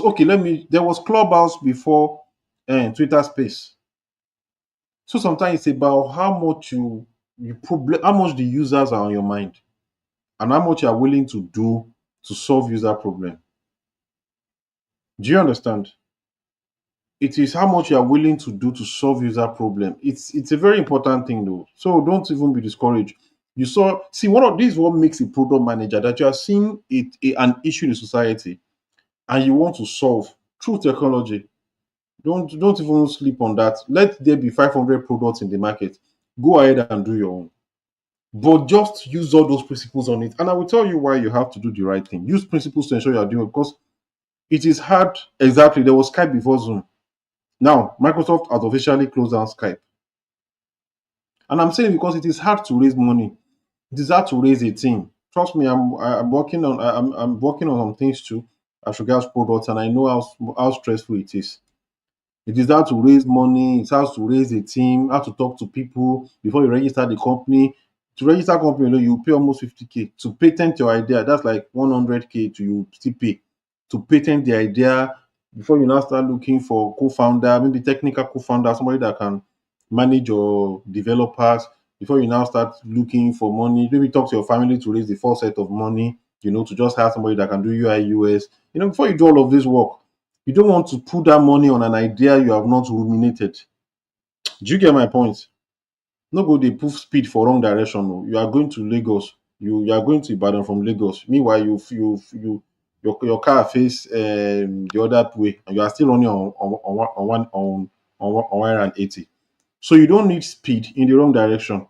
Clubhouse before Twitter Space. So sometimes it's about how much how much the users are on your mind and how much you are willing to do to solve user problem. Do you understand? It is how much you are willing to do to solve user problem. It's a very important thing though. So don't even be discouraged. You saw, see, one of these what makes a product manager that you are seeing an issue in society and you want to solve through technology. Don't even sleep on that. Let there be 500 products in the market. Go ahead and do your own. But just use all those principles on it. And I will tell you why you have to do the right thing. Use principles to ensure you are doing it because it is hard. Exactly. There was Skype before Zoom. Now, Microsoft has officially closed down Skype. And I'm saying because it is hard to raise money. It is hard to raise a team. Trust me, I'm working on I'm working on some things too as regards products, and I know how stressful it is. It is hard to raise money. It's hard to raise a team. How to talk to people before you register the company. To register a company, you pay almost 50K. To patent your idea, that's like 100K to you still pay. To patent the idea, before you now start looking for co-founder, maybe technical co-founder, somebody that can manage your developers. Before you now start looking for money, maybe talk to your family to raise the full set of money, to just have somebody that can do UI, US. Before you do all of this work, you don't want to put that money on an idea you have not ruminated. Do you get my point? No go dey put speed for wrong direction. Oh. You are going to Lagos. You are going to Ibadan from Lagos. Meanwhile, your car face the other way, and you are still running on 180. So you don't need speed in the wrong direction.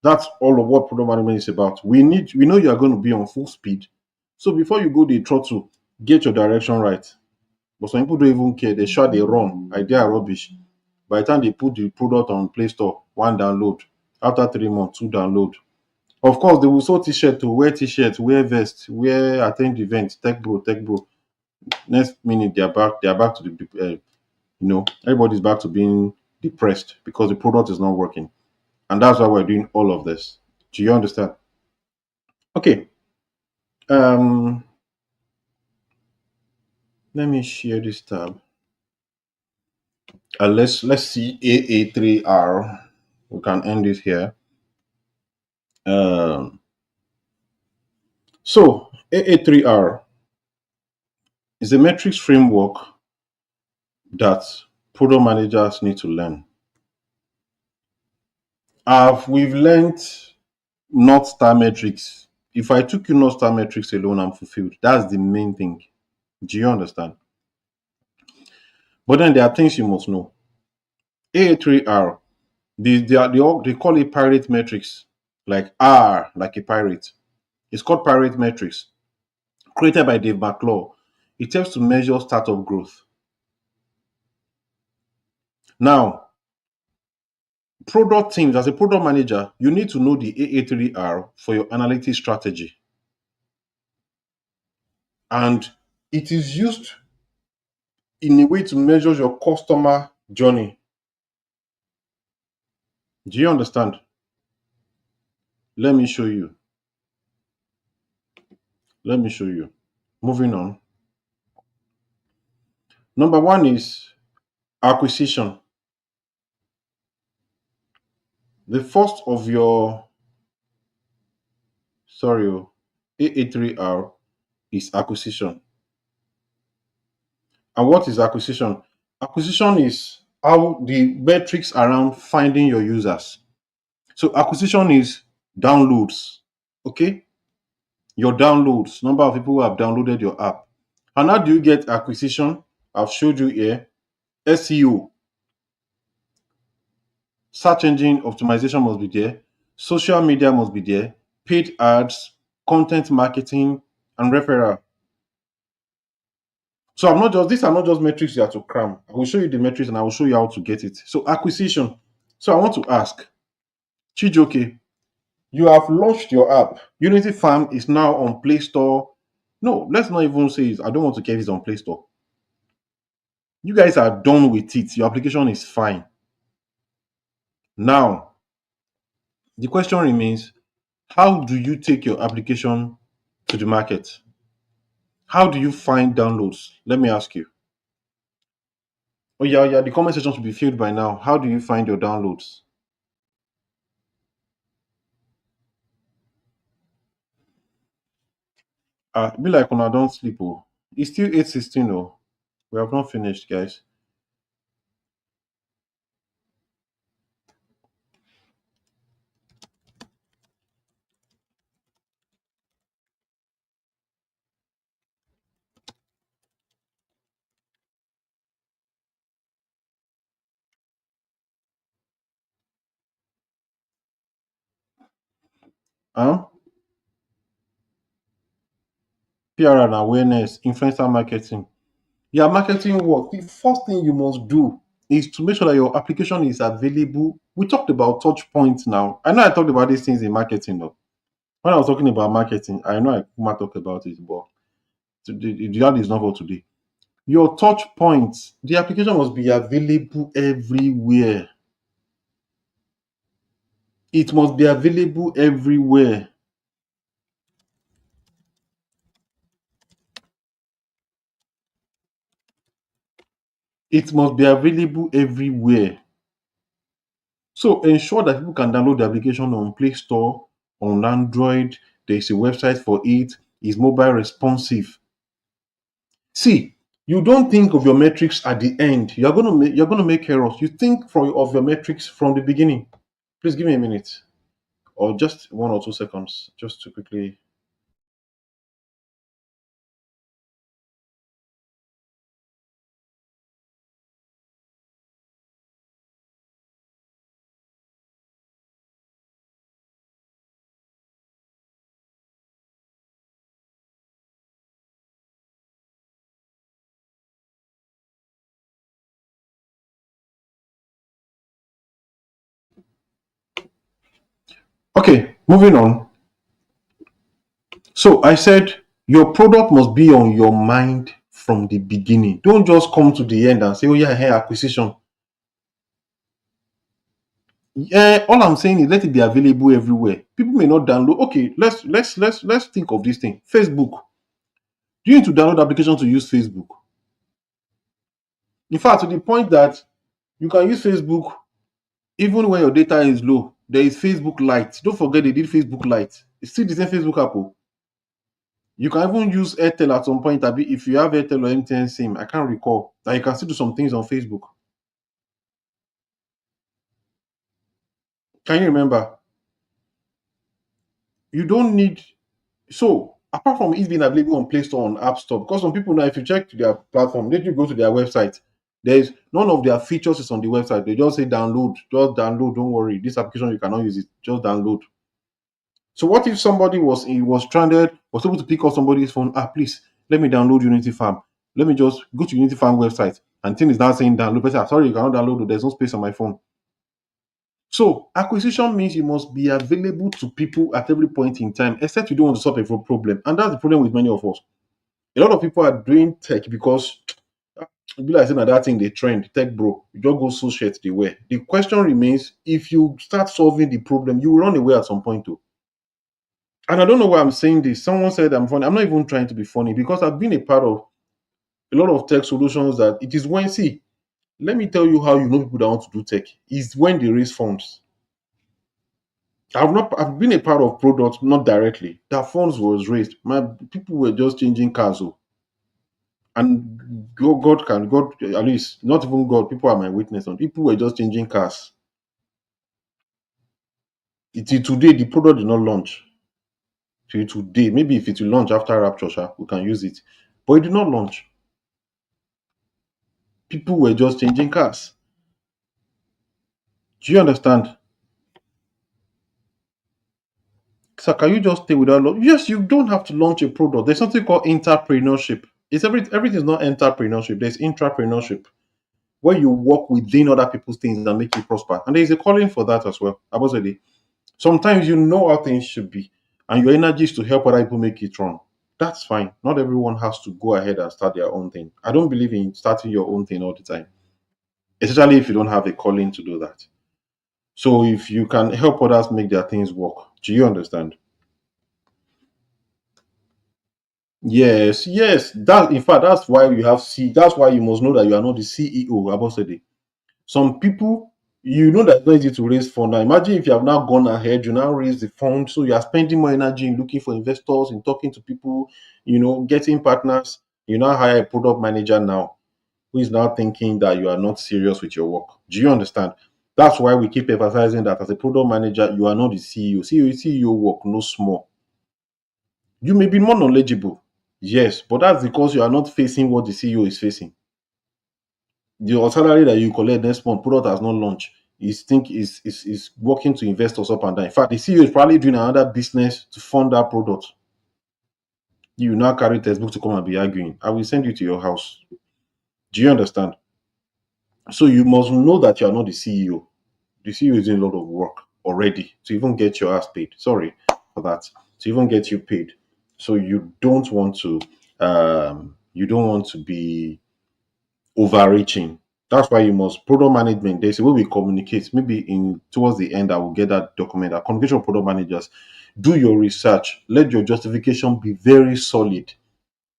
That's all of what product management is about. We know you are going to be on full speed. So before you go the throttle, get your direction right. But some people don't even care. They sure they run. Idea are rubbish. By the time they put the product on Play Store, one download. After 3 months, two download. Of course, they will sew t-shirt to wear t-shirt, wear vest, wear attend event, tech bro. Next minute, they are back to everybody's back to being depressed because the product is not working. And that's why we're doing all of this. Do you understand? Okay. Um, Let me share this tab. Let's see AA3R. We can end it here. Um, so AA3R is a metrics framework that product managers need to learn. We've learned Northstar metrics. If I took you Northstar metrics alone, I'm fulfilled. That's the main thing. Do you understand? But then there are things you must know. AA3R, they call it pirate metrics, like R, like a pirate. It's called pirate metrics, created by Dave McClure. It helps to measure startup growth. Now, product teams, as a product manager, you need to know the AA3R for your analytics strategy. And it is used in a way to measure your customer journey. Do you understand? Let me show you. Let me show you. Moving on. Number one is acquisition. The first of your, sorry, AA3R is acquisition. And what is acquisition? Acquisition is how the metrics around finding your users. So acquisition is downloads. Okay? Your downloads, number of people who have downloaded your app. And how do you get acquisition? I've showed you here. SEO, search engine optimization must be there. Social media must be there. Paid ads, content marketing, and referral. So these are not just metrics you have to cram. I will show you the metrics and I will show you how to get it. So acquisition. So I want to ask, Chijoke, you have launched your app. Unity Farm is now on Play Store. No, let's not even say it. I don't want to get this on Play Store. You guys are done with it. Your application is fine. Now, the question remains, how do you take your application to the market? How do you find downloads? Let me ask you. Oh, yeah, yeah, the comment section should be filled by now. How do you find your downloads? Be like when I don't sleep. Oh, it's still 8:16. Oh, we have not finished, guys. Huh? PR and awareness, influencer marketing. Yeah, marketing work. The first thing you must do is to make sure that your application is available. We talked about touch points now. I know I talked about these things in marketing though. When I was talking about marketing, I know I might talk about it, but that is not for today. Your touch points, the application must be available everywhere. It must be available everywhere. It must be available everywhere. So ensure that people can download the application on Play Store, on Android. There is a website for it. It's mobile responsive. See, you don't think of your metrics at the end. You're gonna make errors. You think of your metrics from the beginning. Please give me a minute or just 1 or 2 seconds, just to quickly. Okay, moving on. So I said your product must be on your mind from the beginning. Don't just come to the end and say, "Oh yeah, hey, acquisition." Yeah, all I'm saying is let it be available everywhere. People may not download. Okay, let's think of this thing. Facebook. Do you need to download application to use Facebook? In fact, to the point that you can use Facebook even when your data is low. There is Facebook Lite. Don't forget they did Facebook Lite. It's still the same Facebook app. Oh. You can even use Airtel at some point. If you have Airtel or MTN SIM, I can't recall that you can still do some things on Facebook. Can you remember? You don't need. So apart from it being available on Play Store and App Store, because some people now, if you check their platform, let you go to their website. There's none of their features is on the website. They just say download, just download. Don't worry, this application you cannot use it. Just download. So what if somebody was stranded, was able to pick up somebody's phone? Ah, please let me download Unity Farm. Let me just go to Unity Farm website, and thing is now saying download. But sorry, you cannot download. There's no space on my phone. So acquisition means you must be available to people at every point in time, except you don't want to solve a problem. And that's the problem with many of us. A lot of people are doing tech because it be like saying that thing they trend, tech bro. You just go so shit the way. The question remains: if you start solving the problem, you will run away at some point too. And I don't know why I'm saying this. Someone said I'm funny. I'm not even trying to be funny because I've been a part of a lot of tech solutions that it is when see, let me tell you how you know people that want to do tech is when they raise funds. I've been a part of products, not directly. That funds was raised. My people were just changing cars. Oh, and God, at least not even God, people are my witness on people were just changing cars. Till today, the product did not launch. Till today, maybe if it will launch after Rapture, we can use it. But it did not launch. People were just changing cars. Do you understand? So can you just stay without launch? Yes, you don't have to launch a product. There's something called entrepreneurship. Everything is not entrepreneurship. There's intrapreneurship where you work within other people's things and make you prosper. And there is a calling for that as well. Abosede. Sometimes you know how things should be, and your energy is to help other people make it run. That's fine. Not everyone has to go ahead and start their own thing. I don't believe in starting your own thing all the time, especially if you don't have a calling to do that. So if you can help others make their things work, do you understand? Yes, yes. That in fact, that's why you have C. That's why you must know that you are not the CEO. Abosede. Some people, you know that it's not easy to raise fund. Now, imagine if you have now gone ahead, you now raise the fund, so you are spending more energy in looking for investors, in talking to people, getting partners. You now hire a product manager now who is now thinking that you are not serious with your work. Do you understand? That's why we keep emphasizing that as a product manager, you are not the CEO. CEO work no small. You may be more knowledgeable, yes, but that's because you are not facing what the CEO is facing. Your salary that you collect next month, product has not launched. Is working to investors up and down. In fact, the CEO is probably doing another business to fund that product. You now carry textbook to come and be arguing. I will send you to your house. Do you understand? So you must know that you are not the CEO. The CEO is doing a lot of work already to even get your ass paid. Sorry for that. To even get you paid. So you don't want to be overreaching. That's why you must product management. There's a way we communicate. Maybe in towards the end, I will get that document. Our communication of product managers. Do your research. Let your justification be very solid.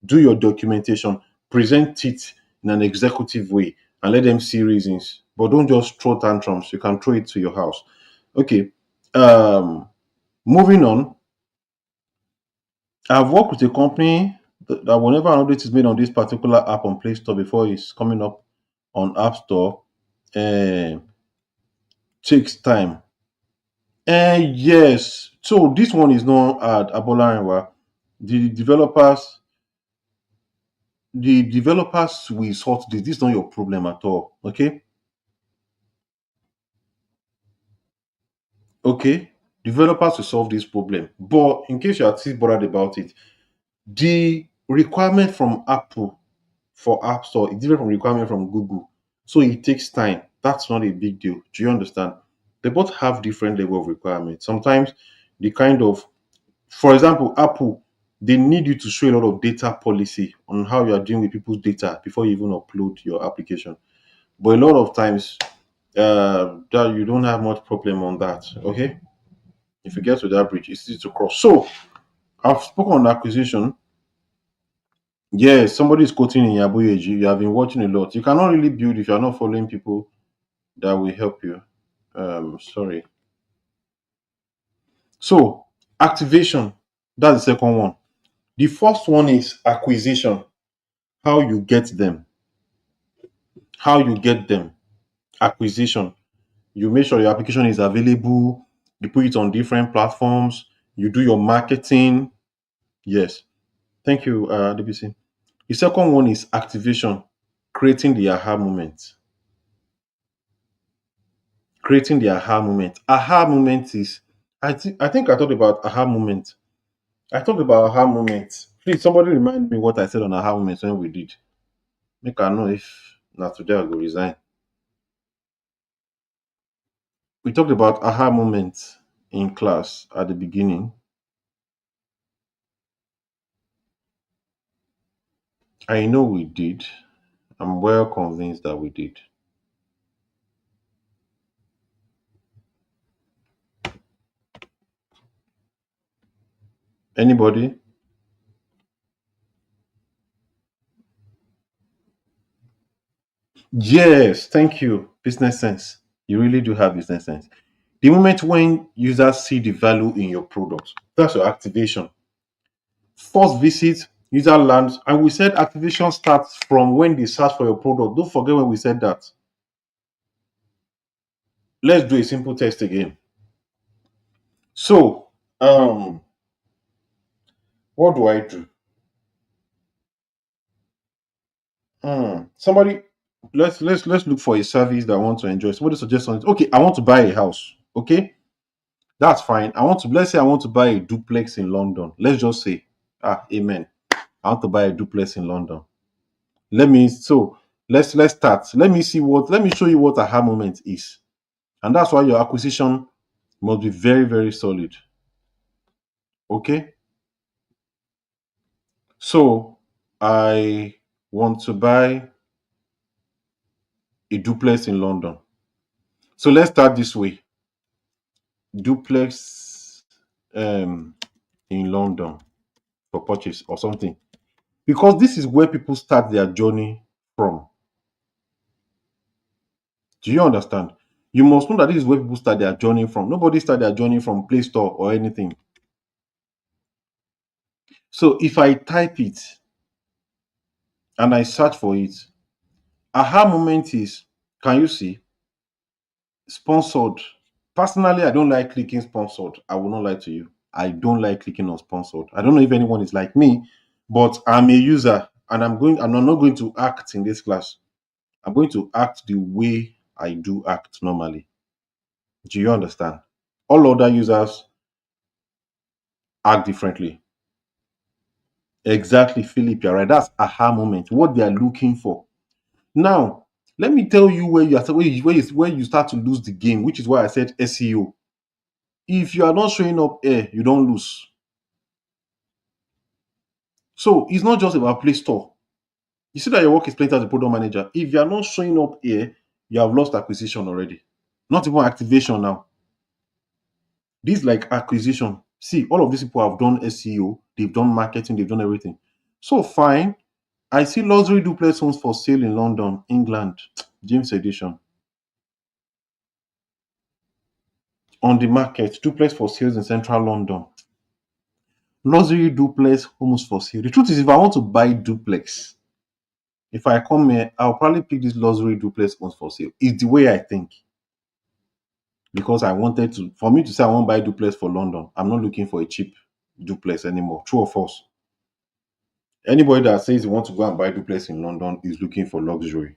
Do your documentation. Present it in an executive way, and let them see reasons. But don't just throw tantrums. You can throw it to your house. Okay. Moving on, I've worked with a company that whenever an update is made on this particular app on Play Store before it's coming up on App Store, uh, takes time. And yes, so this one is not at Abolarinwa. The developers, the developers will sort this. This is not your problem at all. Okay, okay. Developers will solve this problem. But in case you are still bothered about it, the requirement from Apple for App Store is different from requirement from Google. So it takes time. That's not a big deal. Do you understand? They both have different level of requirements. Sometimes the kind of, for example, Apple, they need you to show a lot of data policy on how you are dealing with people's data before you even upload your application. But a lot of times, that you don't have much problem on that. Okay, if you get to that bridge, it's easy to cross. So I've spoken on acquisition. Yes, somebody is quoting in Yabuyeji. You have been watching a lot. You cannot really build if you are not following people that will help you. Sorry. So activation, that's the second one. The first one is acquisition. How you get them. How you get them. Acquisition. You make sure your application is available. You put it on different platforms. You do your marketing. Yes. Thank you, DBC. The second one is activation. Creating the aha moment. Creating the aha moment. Aha moment is, I think I talked about aha moment. I talked about aha moment. Please, somebody remind me what I said on aha moment when we did. Make I know if not today I go resign. We talked about aha moment in class at the beginning. I know we did. I'm well convinced that we did. Anybody? Yes, thank you. Business sense. You really do have business sense. The moment when users see the value in your product, that's your activation. First visit, user lands, and we said activation starts from when they search for your product. Don't forget when we said that. Let's do a simple test again. So, what do I do? Somebody, let's look for a service that I want to enjoy. Somebody suggests something. Okay, I want to buy a house. Okay, that's fine. Let's say I want to buy a duplex in London. Let's just say, amen. I want to buy a duplex in London. Let's start. Let me show you what aha moment is. And that's why your acquisition must be very, very solid. Okay. So I want to buy a duplex in London. So let's start this way. Duplex in London for purchase or something. Because this is where people start their journey from. Do you understand? You must know that this is where people start their journey from. Nobody start their journey from Play Store or anything. So if I type it and I search for it, aha moment is, can you see? Sponsored. Personally, I don't like clicking sponsored. I will not lie to you. I don't like clicking on sponsored. I don't know if anyone is like me, but I'm a user and I'm not going to act in this class. I'm going to act the way I do act normally. Do you understand? All other users act differently. Exactly, Philip, you're right. That's aha moment. What they are looking for. Now, let me tell you where you start to lose the game, which is why I said SEO. If you are not showing up here, you don't lose. So it's not just about Play Store. You see that your work is playing as a product manager. If you are not showing up here, you have lost acquisition already. Not even activation now. This is like acquisition. See, all of these people have done SEO, they've done marketing, they've done everything. So fine. I see luxury duplex homes for sale in London, England. James Edition. On the market, duplex for sales in central London. Luxury duplex homes for sale. The truth is, if I want to buy duplex, if I come here, I'll probably pick this luxury duplex homes for sale. It's the way I think. Because I wanted to, for me to say I want to buy duplex for London, I'm not looking for a cheap duplex anymore. True or false? Anybody that says he wants to go and buy duplex in London is looking for luxury.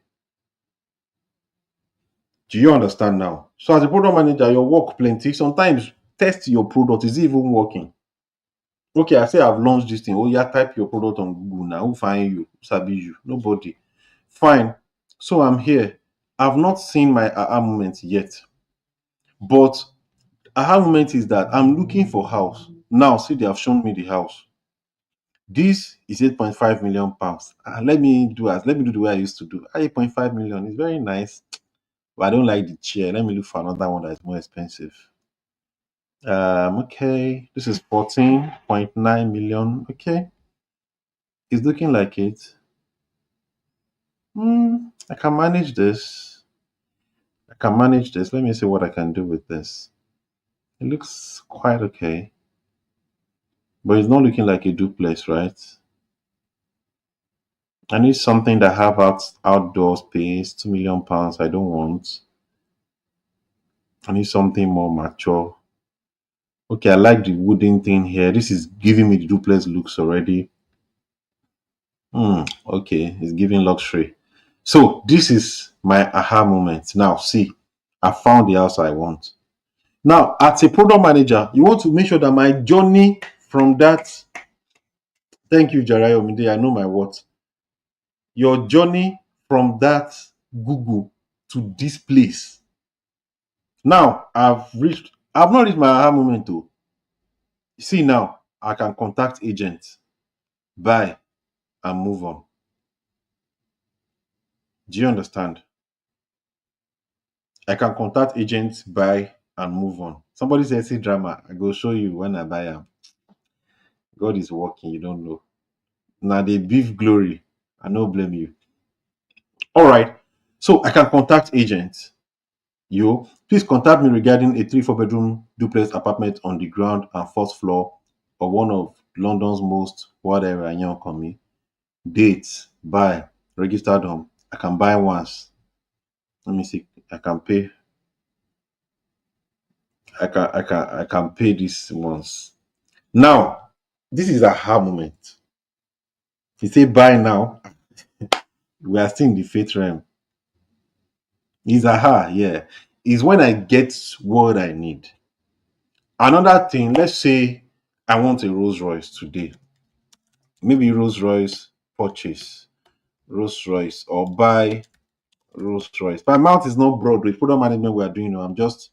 Do you understand now? So as a product manager, your work plenty. Sometimes test your product. Is it even working? Okay, I say I've launched this thing. Oh, yeah, type your product on Google now. Who find you? Who sabi you? Nobody. Fine. So I'm here. I've not seen my aha moment yet. But aha moment is that I'm looking for house. Now, see, they have shown me the house. This is 8.5 million pounds. Let me do the way I used to do. 8.5 million is very nice, but I don't like the chair. Let me look for another one that is more expensive. Okay, this is 14.9 million. Okay, it's looking like it. I can manage this. I can manage this. Let me see what I can do with this. It looks quite okay, but it's not looking like a duplex, right? I need something that have outdoor space. 2 million pounds. I don't want. I need something more mature. Okay, I like the wooden thing here. This is giving me the duplex looks already. Okay, it's giving luxury. So this is my aha moment. Now, see, I found the house I want. Now, as a product manager, you want to make sure that my journey from that. Thank you, Jarai Omide. I know my what. Your journey from that Google to this place. Now, I've not reached my aha moment though. See now, I can contact agents, buy, and move on. Do you understand? I can contact agents, buy, and move on. Somebody says, see drama. I go show you when I buy them. God is working, you don't know. Now they beef glory. I no blame you. All right. So I can contact agents. You please contact me regarding a 3-4 bedroom duplex apartment on the ground and first floor of one of London's most whatever me. Dates, buy, registered home. I can buy once. Let me see. I can pay this once. Now, this is a hard moment. You say buy now, we are still in the faith realm. Is aha, yeah. Is when I get what I need. Another thing, let's say I want a Rolls Royce today. Maybe Rolls Royce purchase, Rolls Royce, or buy Rolls Royce. My mouth is not broad with product management we are doing. I'm just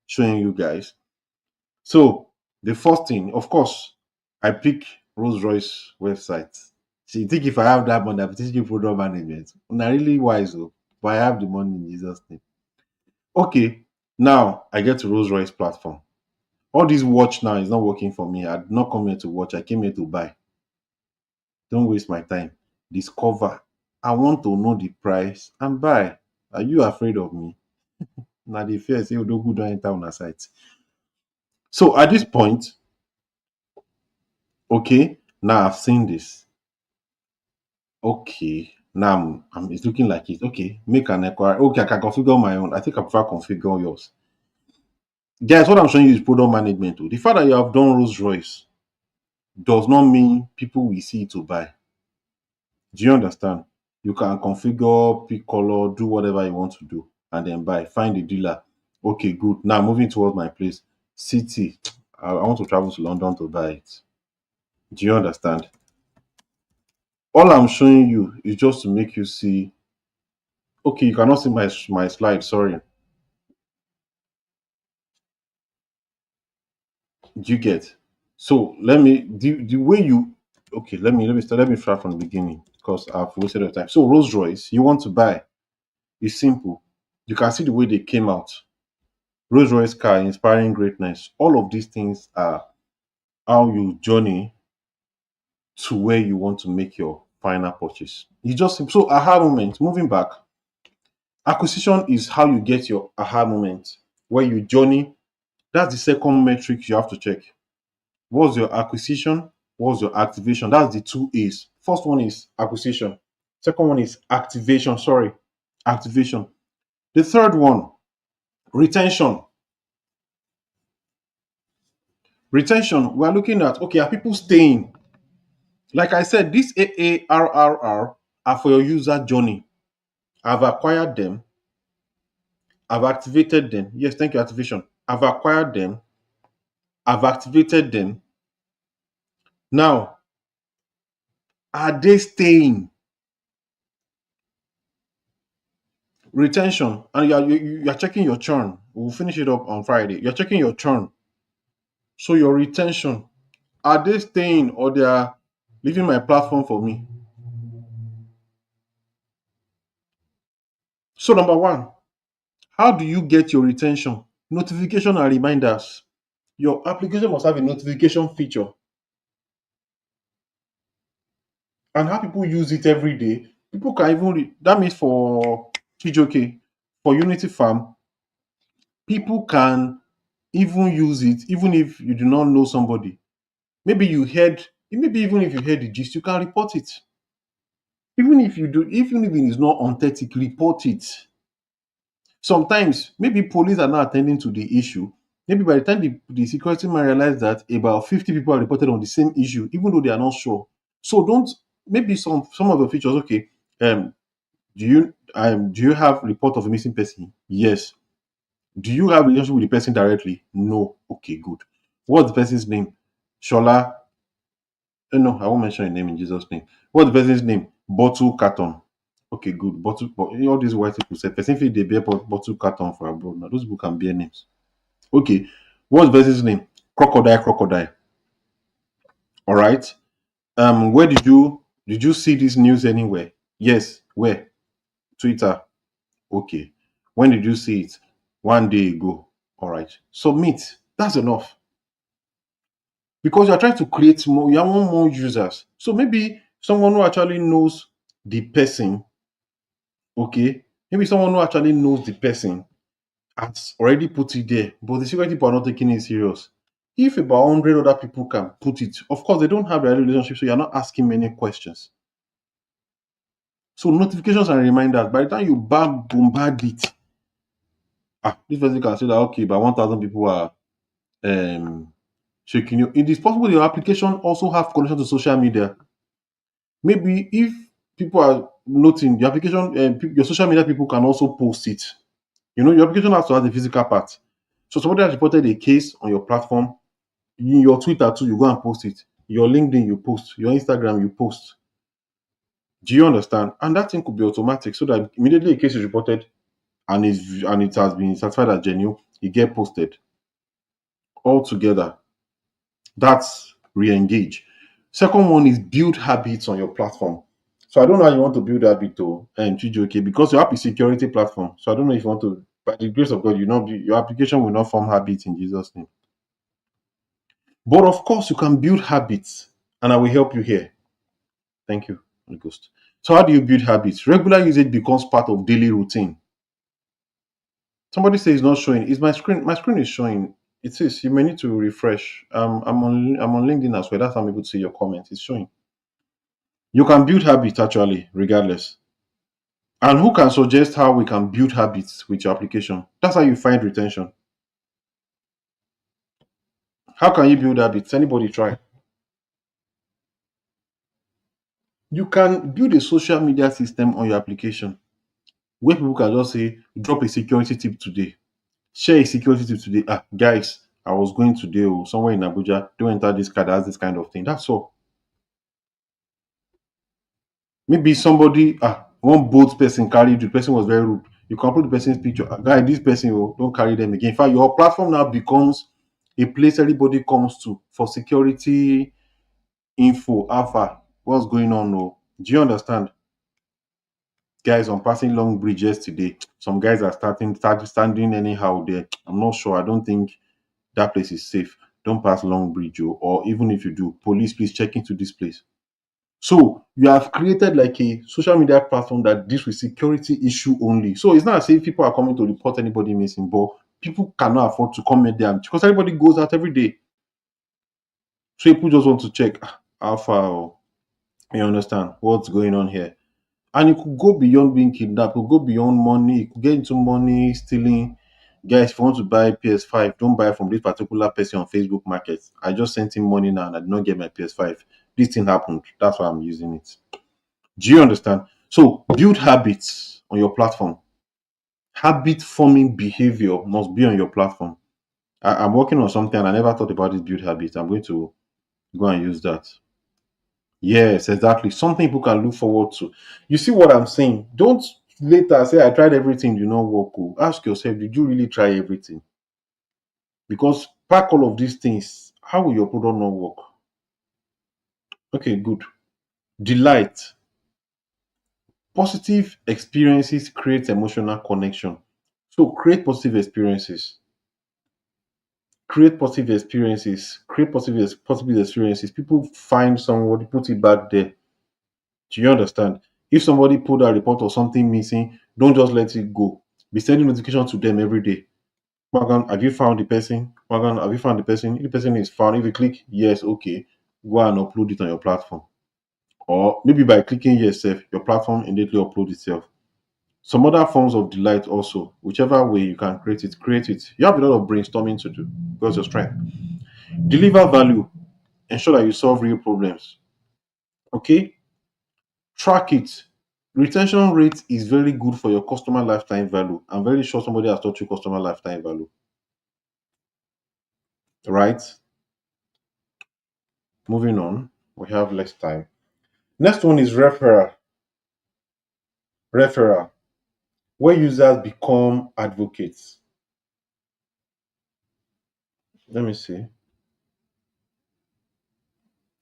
showing you guys. So the first thing, of course, I pick Rolls Royce website. So you think if I have that money, I'm teaching product management. Not really wise though, but I have the money in Jesus' name. Okay, now I get to Rolls Royce platform. All this watch now is not working for me. I did not come here to watch. I came here to buy. Don't waste my time. Discover. I want to know the price and buy. Are you afraid of me? Now the fear say, oh, don't go down enter on a site. So at this point, okay, now I've seen this. Okay, now it's looking like it. Okay, make an inquiry. Okay, I can configure my own. I think I prefer configure yours. Guys, what I'm showing you is product management. The fact that you have done Rolls Royce does not mean people will see it to buy. Do you understand? You can configure, pick color, do whatever you want to do, and then buy. Find the dealer. Okay, good. Now moving towards my place. City. I want to travel to London to buy it. Do you understand? All I'm showing you is just to make you see. Okay, you cannot see my slide. Sorry. Do you get? So let me the way you. Okay, let me start from the beginning because I've wasted your time. So Rolls Royce, you want to buy? It's simple. You can see the way they came out. Rolls Royce car, inspiring greatness. All of these things are how you journey to where you want to make your final purchase. You just so aha moment. Moving back, Acquisition is how you get your aha moment, where you journey. That's the second metric you have to check. What's your acquisition? What's your activation? That's the two A's. First one is acquisition. Second one is activation. Sorry, activation. The third one, retention. Retention, we're looking at, okay, are people staying? Like I said, these AARRR are for your user journey. I've acquired them. I've activated them. Yes, thank you, activation. I've acquired them. I've activated them. Now, are they staying? Retention, and you're checking your churn. We'll finish it up on Friday. You're checking your churn. So your retention, are they staying or they are leaving my platform for me? So number one, how do you get your retention? Notification and reminders. Your application must have a notification feature. And how people use it every day. People can even that means for TJK, for Unity Farm, people can even use it even if you do not know somebody. Maybe even if you heard the gist, you can report it. Even if it is not authentic, report it. Sometimes maybe police are not attending to the issue. Maybe by the time the security man realize that about 50 people are reported on the same issue, even though they are not sure. So don't maybe some of the features, okay. Do you have report of a missing person? Yes. Do you have relationship with the person directly? No. Okay, good. What's the person's name? Shola. No, I won't mention your name in Jesus' name. What's the person's name? Bottle carton. Okay, good. All these white people say person fit dey bear bottle carton for abroad. Now those people can bear names. Okay. What's the person's name? Crocodile. All right. Where did you see this news anywhere? Yes. Where? Twitter. Okay. When did you see it? One day ago. All right. Submit. That's enough. Because you're trying to create more, you want more users. So maybe someone who actually knows the person, okay, maybe someone who actually knows the person has already put it there, but the security people are not taking it serious. If about 100 other people can put it, of course, they don't have a relationship, so you're not asking many questions. So notifications and reminders, by the time you bombard it, this person can say that, okay, about 1,000 people are checking you. It is possible your application also have connection to social media. Maybe if people are noting the application, your social media people can also post it. Your application has to have the physical part. So somebody has reported a case on your platform, in your Twitter too, you go and post it. Your LinkedIn, you post. Your Instagram, you post. Do you understand? And that thing could be automatic, so that immediately a case is reported and it has been certified as genuine, it get posted all together. That's re-engage. Second one is build habits on your platform. So I don't know how you want to build habit to TJK, because your app is security platform. So I don't know if you want to, by the grace of God, your application will not form habits in Jesus' name. But of course, you can build habits, and I will help you here. Thank you, Holy Ghost. So how do you build habits? Regular usage becomes part of daily routine. Somebody says it's not showing. Is my screen? My screen is showing. It is. You may need to refresh. I'm on LinkedIn as well. That's how I'm able to see your comments. It's showing. You can build habits actually, regardless. And who can suggest how we can build habits with your application? That's how you find retention. How can you build habits? Anybody try? You can build a social media system on your application where people can just say, drop a security tip today. Share a security tip today. Guys, I was going today or somewhere in Abuja. Don't enter this car that has this kind of thing. That's all. Maybe somebody, one bold person carried, the person was very rude. You can put the person's picture. Guy, this person, don't carry them again. In fact, your platform now becomes a place everybody comes to for security info, alpha, what's going on. Oh, do you understand? Guys, I'm passing Long Bridge yesterday. Some guys are standing anyhow there. I'm not sure. I don't think that place is safe. Don't pass Long Bridge, or even if you do, police, please check into this place. So you have created like a social media platform that deals with security issue only. So it's not as if people are coming to report anybody missing, but people cannot afford to comment there because everybody goes out every day. So people just want to check how far, you understand what's going on here. And it could go beyond being kidnapped, it could go beyond money, it could get into money, stealing. Guys, if you want to buy PS5, don't buy from this particular person on Facebook Market. I just sent him money now and I did not get my PS5. This thing happened. That's why I'm using it. Do you understand? So build habits on your platform. Habit forming behavior must be on your platform. I'm working on something and I never thought about this build habit. I'm going to go and use that. Yes, exactly. Something people can look forward to. You see what I'm saying? Don't later say I tried everything, do not work. Oh. Ask yourself, did you really try everything? Because pack all of these things, how will your product not work? Okay, good. Delight. Positive experiences create emotional connection. So create positive experiences. Create positive experiences. Create positive experiences. People find somebody, put it back there. Do you understand? If somebody put a report or something missing, don't just let it go. Be sending notification to them every day. Morgan, have you found the person? Morgan, have you found the person? If the person is found, if you click yes, okay, go and upload it on your platform. Or maybe by clicking yes, your platform immediately upload itself. Some other forms of delight also, whichever way you can create it, create it. You have a lot of brainstorming to do. Because your strength. Deliver value. Ensure that you solve real problems. Okay? Track it. Retention rate is very good for your customer lifetime value. I'm very sure somebody has taught you customer lifetime value, right? Moving on, we have less time. Next one is referral. Referral, where users become advocates. Let me see.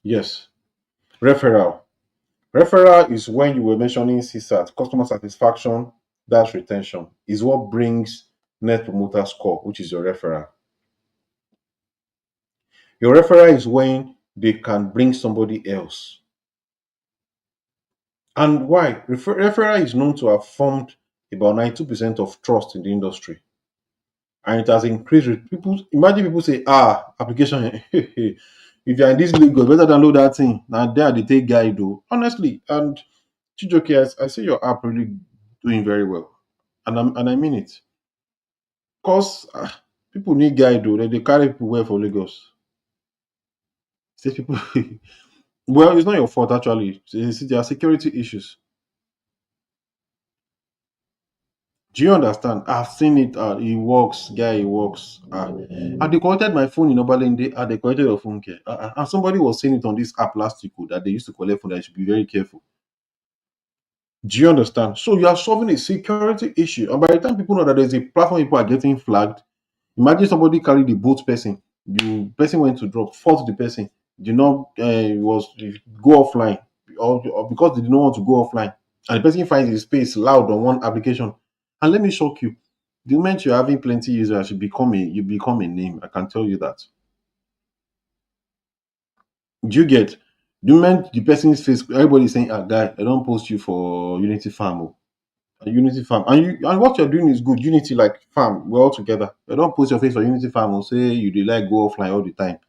Yes, referral. Referral is when you were mentioning CSAT, customer satisfaction, that's retention, is what brings net promoter score, which is your referral. Your referral is when they can bring somebody else. And why? Referral is known to have formed about 92% of trust in the industry. And it has increased with people. Imagine people say, application, if you're in this Lagos, better download that thing. Now, there they take guide, though. Honestly. And Chijoke, I see your app really doing very well. And I mean it. Because people need guide, though. They carry people well for Lagos. Say people, well, it's not your fault, actually. There are security issues. Do you understand? I've seen it. It works, guy. It works. And they collected my phone in Obalende. They collected your phone care. And somebody was saying it on this app last week that they used to collect phone. That you should be very careful. Do you understand? So you are solving a security issue, and by the time people know that there's a platform, people are getting flagged. Imagine somebody carried the boat person. The person went to drop, fought the person. Did not was go offline, or because they did not want to go offline, and the person finds his space loud on one application. And let me shock you, the moment you're having plenty users, you become a name. I can tell you that. Do you get? The moment the person's face, everybody is saying, guy, I don't post you for Unity Farm. Oh. Unity Farm. And what you're doing is good. Unity like farm, we're all together. You don't post your face for Unity Farm or say you dey like go offline all the time.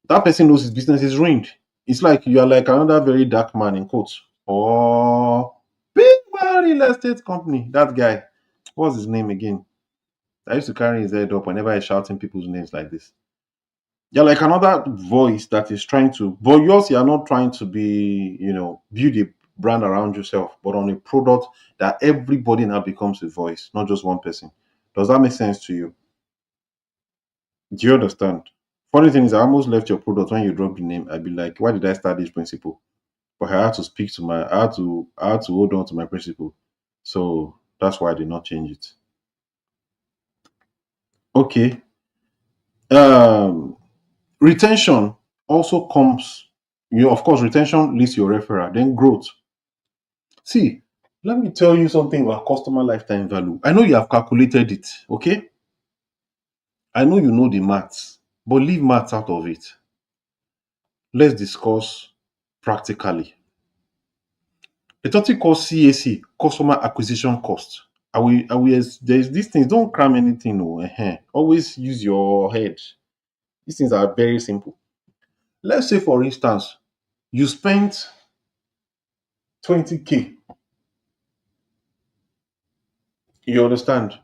That person knows his business is ruined. It's like you are like another very dark man in quotes. Or big man real estate company. That guy. What's his name again? I used to carry his head up whenever I shouting people's names like this. You're like another voice that is trying to, but yours, you're not trying to be, build a brand around yourself, but on a product that everybody now becomes a voice, not just one person. Does that make sense to you? Do you understand? Funny thing is, I almost left your product when you dropped the name. I'd be like, why did I start this principle? But I had to speak to I had to hold on to my principle. So that's why I did not change it. Okay. Um, Retention also comes, of course, retention leads to your referral, then growth. See, let me tell you something about customer lifetime value. I know you have calculated it, okay? I know you know the maths, but leave maths out of it. Let's discuss practically. There's something called CAC, customer acquisition cost. There's these things, don't cram anything. Oh, always use your head. These things are very simple. Let's say, for instance, you spent 20K, you understand,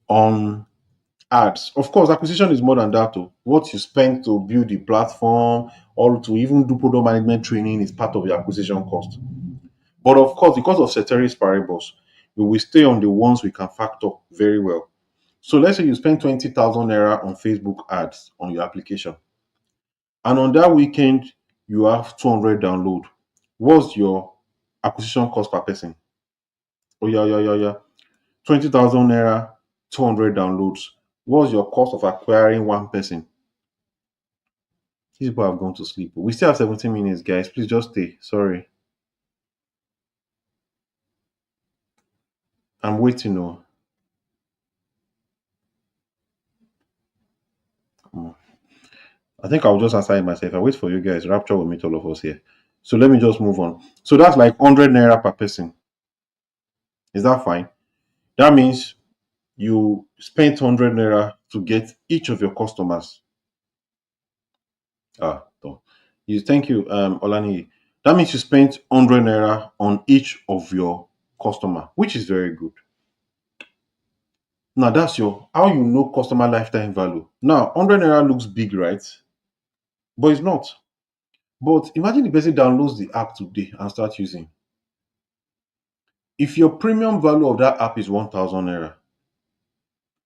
on ads. Of course, acquisition is more than that. Too. What you spend to build the platform or to even do product management training is part of the acquisition cost. But of course, because of ceteris paribus, we will stay on the ones we can factor very well. So let's say you spend 20,000 naira on Facebook ads on your application, and on that weekend you have 200 download. What's your acquisition cost per person? Oh yeah, yeah, yeah, yeah. 20,000 naira, 200 downloads. What's your cost of acquiring one person? These people have gone to sleep. We still have 17 minutes, guys. Please just stay. Sorry. I'm waiting. Oh. Come on. I think I'll just answer it myself. I wait for you guys. Rapture will meet all of us here. So let me just move on. So that's like 100 naira per person. Is that fine? That means you spent 100 naira to get each of your customers. So you thank you, Olani. That means you spent 100 naira on each of your customer, which is very good. Now that's your how you know customer lifetime value. Now 100 naira looks big, right? But it's not. But imagine the person downloads the app today and starts using. If your premium value of that app is 1,000 naira,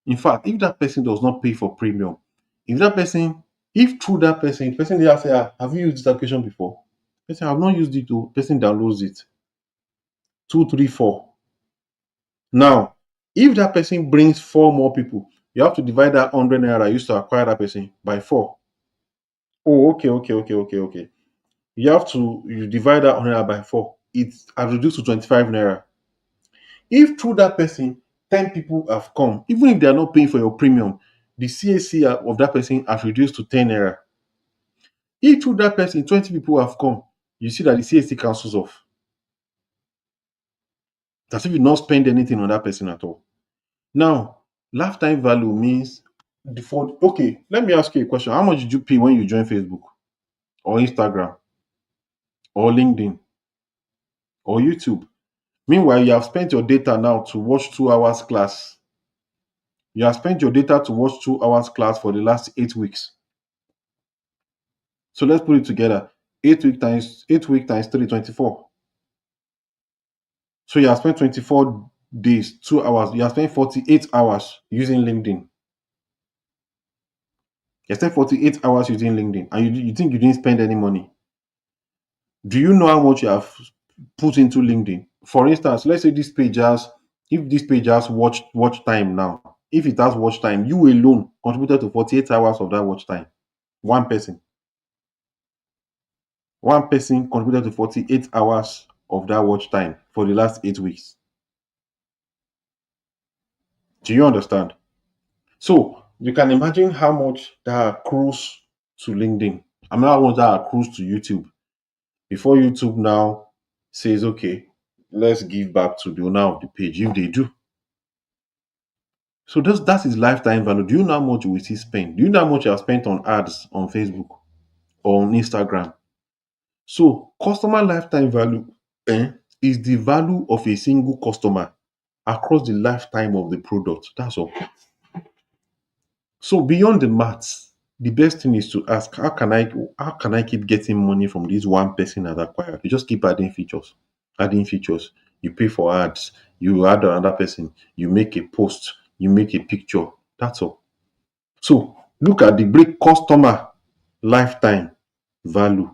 in fact, if that person does not pay for premium, if that person, if through that person, the person they say, have you used this application before? Person, I have not used it. To person downloads it. Two, three, four. Now, if that person brings four more people, you have to divide that 100 naira used to acquire that person by four. Oh, okay, okay, okay, okay, okay. You divide that 100 naira by four. It's reduced to 25 naira. If through that person 10 people have come, even if they are not paying for your premium, the CAC of that person has reduced to 10 naira. If through that person 20 people have come, you see that the CAC cancels off. As if you not spend anything on that person at all. Now, lifetime value means default. Okay, let me ask you a question. How much did you pay when you joined Facebook or Instagram or LinkedIn or YouTube? Meanwhile, you have spent your data now to watch 2 hours class. You have spent your data to watch 2 hours class for the last 8 weeks. So let's put it together. 8 week times 3, 24. So you have spent 24 days, 2 hours. You have spent 48 hours using LinkedIn. You spent 48 hours using LinkedIn, and you think you didn't spend any money. Do you know how much you have put into LinkedIn? For instance, let's say if this page has watch time now, if it has watch time, you alone contributed to 48 hours of that watch time. One person. One person contributed to 48 hours of that watch time for the last 8 weeks. Do you understand? So you can imagine how much that accrues to LinkedIn. I mean, how much that accrues to YouTube before YouTube now says, okay, let's give back to the owner of the page if they do. So that's his lifetime value. Do you know how much you will still spend? Do you know how much you have spent on ads on Facebook or on Instagram? So customer lifetime value is the value of a single customer across the lifetime of the product. That's all. So beyond the maths, the best thing is to ask how can I keep getting money from this one person I've acquired? You just keep adding features. You pay for ads, you add another person, you make a post, you make a picture. That's all. So look at the break customer lifetime value,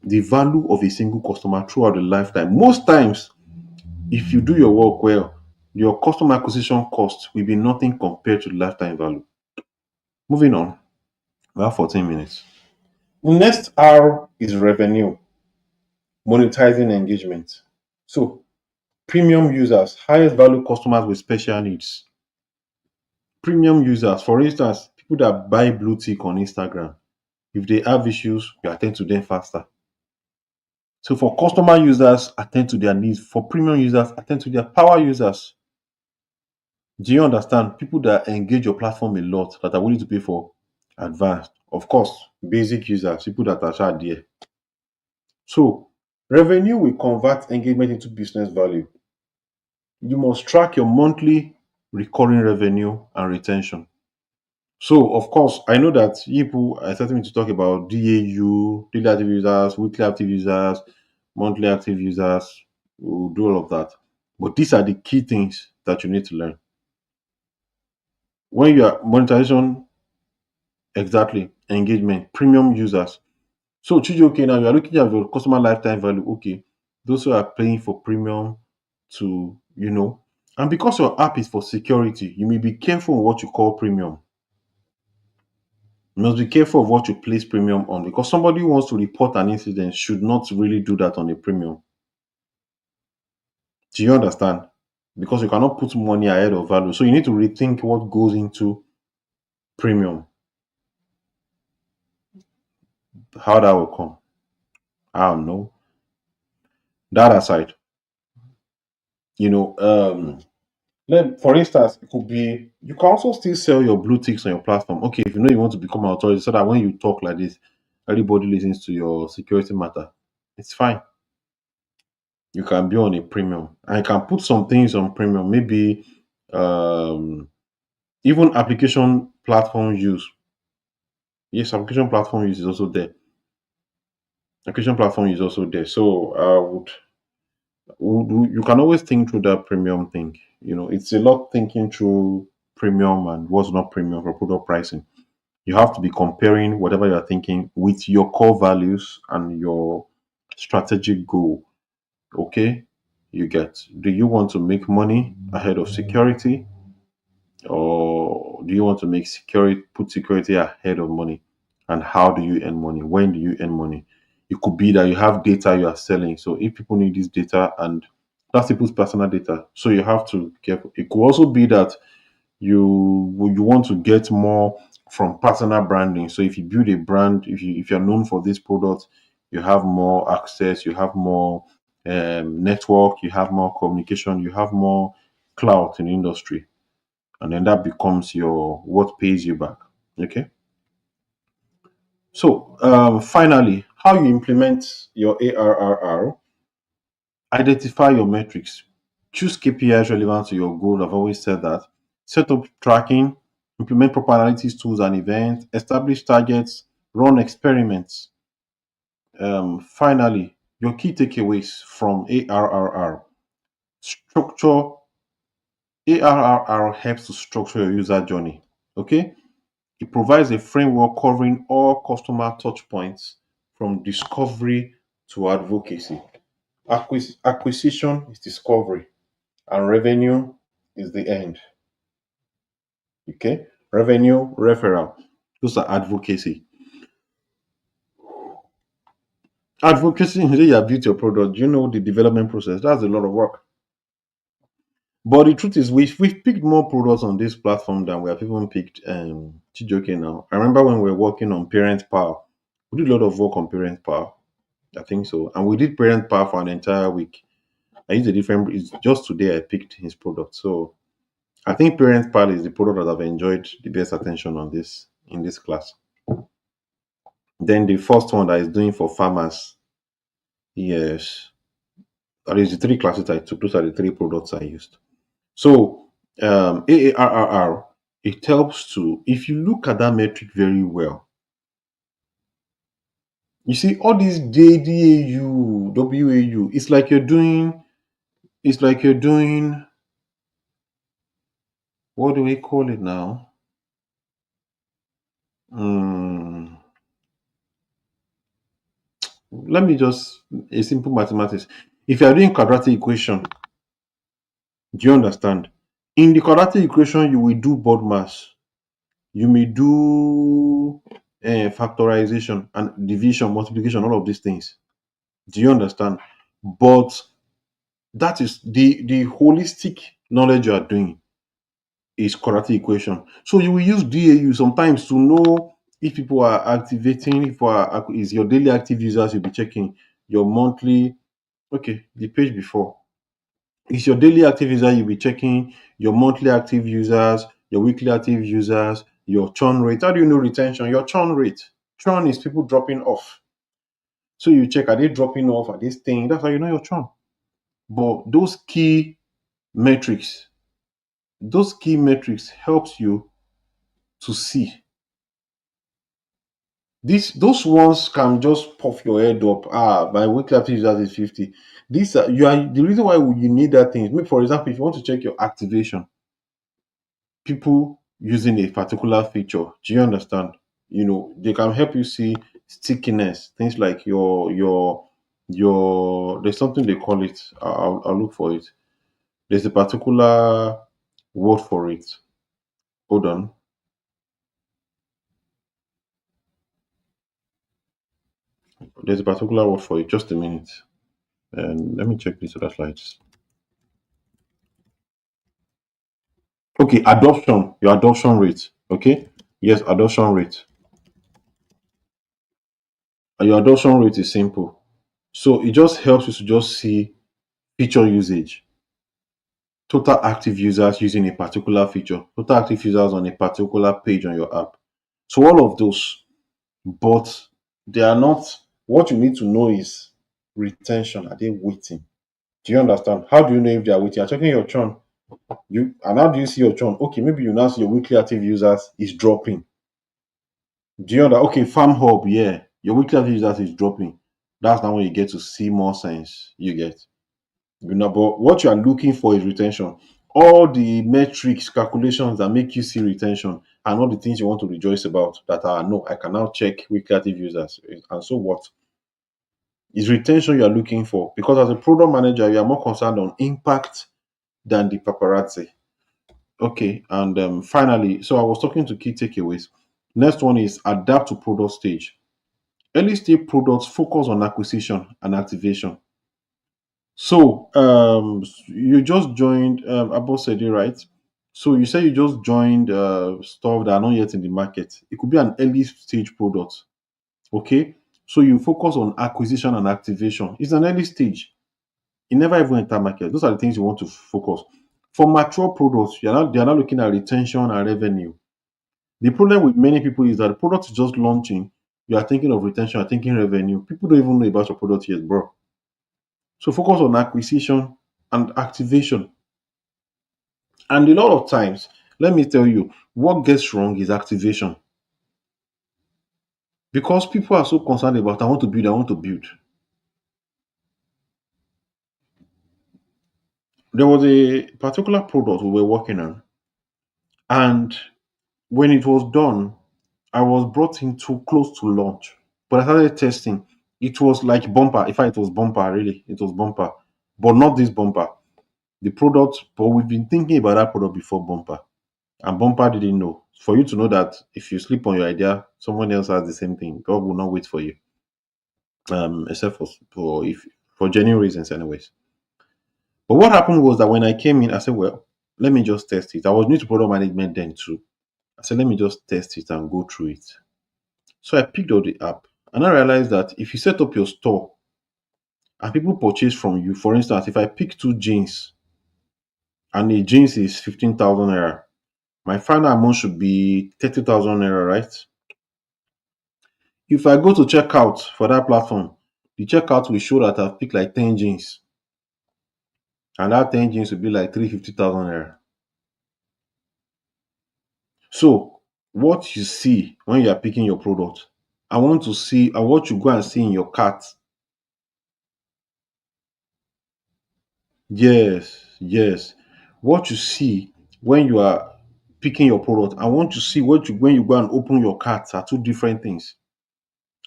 the value of a single customer throughout the lifetime. Most times, if you do your work well, your customer acquisition cost will be nothing compared to the lifetime value. Moving on, we have 14 minutes. Next R is revenue, monetizing engagement. So premium users, highest value customers with special needs. Premium users, for instance, people that buy blue tick on Instagram, if they have issues, you attend to them faster. So for customer users, attend to their needs. For premium users, attend to their power users. Do you understand? People that engage your platform a lot, that are willing to pay for advanced. Of course, basic users, people that are sha there. So revenue will convert engagement into business value. You must track your monthly recurring revenue and retention. So, of course, I know that people are starting to talk about DAU, daily active users, weekly active users, monthly active users. We'll do all of that. But these are the key things that you need to learn. When you are monetization, exactly, engagement, premium users. So, okay, now you are looking at your customer lifetime value. Okay, those who are paying for premium to, and because your app is for security, you may be careful on what you call premium. You must be careful of what you place premium on because somebody who wants to report an incident should not really do that on a premium. Do you understand? Because you cannot put money ahead of value. So you need to rethink what goes into premium, how that will come. I don't know. That aside, you know, for instance, it could be you can also still sell your blue ticks on your platform. Okay, if you know you want to become an authority so that when you talk like this, everybody listens to your security matter. It's fine. You can be on a premium. I can put some things on premium, maybe um even application platform use. Yes, application platform use is also there. Application platform is also there. So you can always think through that premium thing. It's a lot thinking through premium and what's not premium for product pricing. You have to be comparing whatever you're thinking with your core values and your strategic goal. Okay, you get. Do you want to make money ahead of security? Or do you want to make security put security ahead of money? And how do you earn money? When do you earn money? It could be that you have data you are selling. So if people need this data and that's people's personal data, so you have to get. It could also be that you want to get more from personal branding. So if you build a brand, if you're known for this product, you have more access, you have more network, you have more communication, you have more clout in the industry, and then that becomes your what pays you back. Okay. So finally, how you implement your ARRR, identify your metrics, choose KPIs relevant to your goal. I've always said that. Set up tracking, implement proper analytics tools and events, establish targets, run experiments. Finally, your key takeaways from ARRR. Structure. ARRR helps to structure your user journey. Okay. It provides a framework covering all customer touch points from discovery to advocacy. Acquisition is discovery, and revenue is the end. Okay? Revenue, referral. Those are advocacy. Advocacy, you have built your product. You know the development process. That's a lot of work. But the truth is, we've picked more products on this platform than we have even picked Chijoke now. I remember when we were working on Parent Power. We did a lot of work on Parent Power. I think so. And we did Parent Power for an entire week. I used a different. It's just today I picked his product. So I think Parent Pal is the product that I've enjoyed the best attention on this in this class. Then the first one that is doing for farmers, yes, that is the three classes I took. Those are the three products I used. So AARRR, it helps to if you look at that metric very well. You see all these JDAU, WAU. It's like you're doing. It's like you're doing. What do we call it now? Hmm. Let me just a simple mathematics. If you are doing quadratic equation, do you understand? In the quadratic equation, you will do board mass. You may do factorization and division, multiplication, all of these things. Do you understand? But that is the holistic knowledge you are doing is quadratic equation. So you will use DAU sometimes to know if people are activating, if people are, is your daily active users you'll be checking. your monthly. Okay, the page before. It's your daily active user. You'll be checking your monthly active users, your weekly active users, your churn rate. How do you know retention? Your churn rate. Churn is people dropping off. So you check, are they dropping off? Are they staying? That's how you know your churn. But metrics, those key metrics helps you to see. Those ones can just puff your head up. Ah, my weekly active users is 50. These are you are the reason why you need that thing. For example, if you want to check your activation, people using a particular feature. Do you understand? They can help you see stickiness, things like your there's something they call it. I'll look for it. There's a particular word for it. Hold on. There's a particular word for it. Just a minute. And let me check these other slides. Okay, adoption. Your adoption rate. Okay. Yes, adoption rate. And your adoption rate is simple. So it just helps you to just see feature usage, total active users using a particular feature, total active users on a particular page on your app. So all of those, but they are not. What you need to know is retention. Are they waiting? Do you understand? How do you know if they are waiting? You're checking your churn. And how do you see your churn? Okay, maybe you now see your weekly active users is dropping. Do you understand? Okay, Farm Hub, yeah, your weekly active users is dropping. That's now when you get to see more sense. You get. But what you are looking for is retention. All the metrics, calculations that make you see retention and all the things you want to rejoice about that are no, I can now check weekly active users. And so what? Is retention you are looking for? Because as a product manager, you are more concerned on impact than the paparazzi. Okay, and finally, so I was talking to key takeaways. Next one is adapt to product stage. Early stage products focus on acquisition and activation. So, you just joined Abo said it right. So you say you just joined stuff that are not yet in the market. It could be an early stage product. Okay. So you focus on acquisition and activation. It's an early stage. You never even enter market. Those are the things you want to focus. For mature products, they are not looking at retention and revenue. The problem with many people is that the product is just launching. You are thinking of retention, you are thinking revenue. People don't even know about your product yet, bro. So focus on acquisition and activation. And a lot of times, let me tell you, what gets wrong is activation. Because people are so concerned about I want to build, I want to build. There was a particular product we were working on, and when it was done, I was brought in too close to launch. But I started testing. It was like bumper. In fact, it was bumper, really. It was bumper. But not this bumper. The product, but we've been thinking about that product before bumper. And bumper didn't know. For you to know that if you sleep on your idea, someone else has the same thing. God will not wait for you. Except for genuine reasons, anyways. But what happened was that when I came in, I said, well, let me just test it. I was new to product management then too. I said, let me just test it and go through it. So I picked up the app and I realized that if you set up your store and people purchase from you, for instance, if I pick two jeans and the jeans is 15,000 naira, my final amount should be 30,000 naira, right? If I go to checkout for that platform, the checkout will show that I've picked like 10 jeans and that 10 jeans will be like 350,000 naira. So what you see when you are picking your product, I want you go and see in your cart. Yes, yes. What you see when you are picking your product, I want to see what you when you go and open your cart are two different things.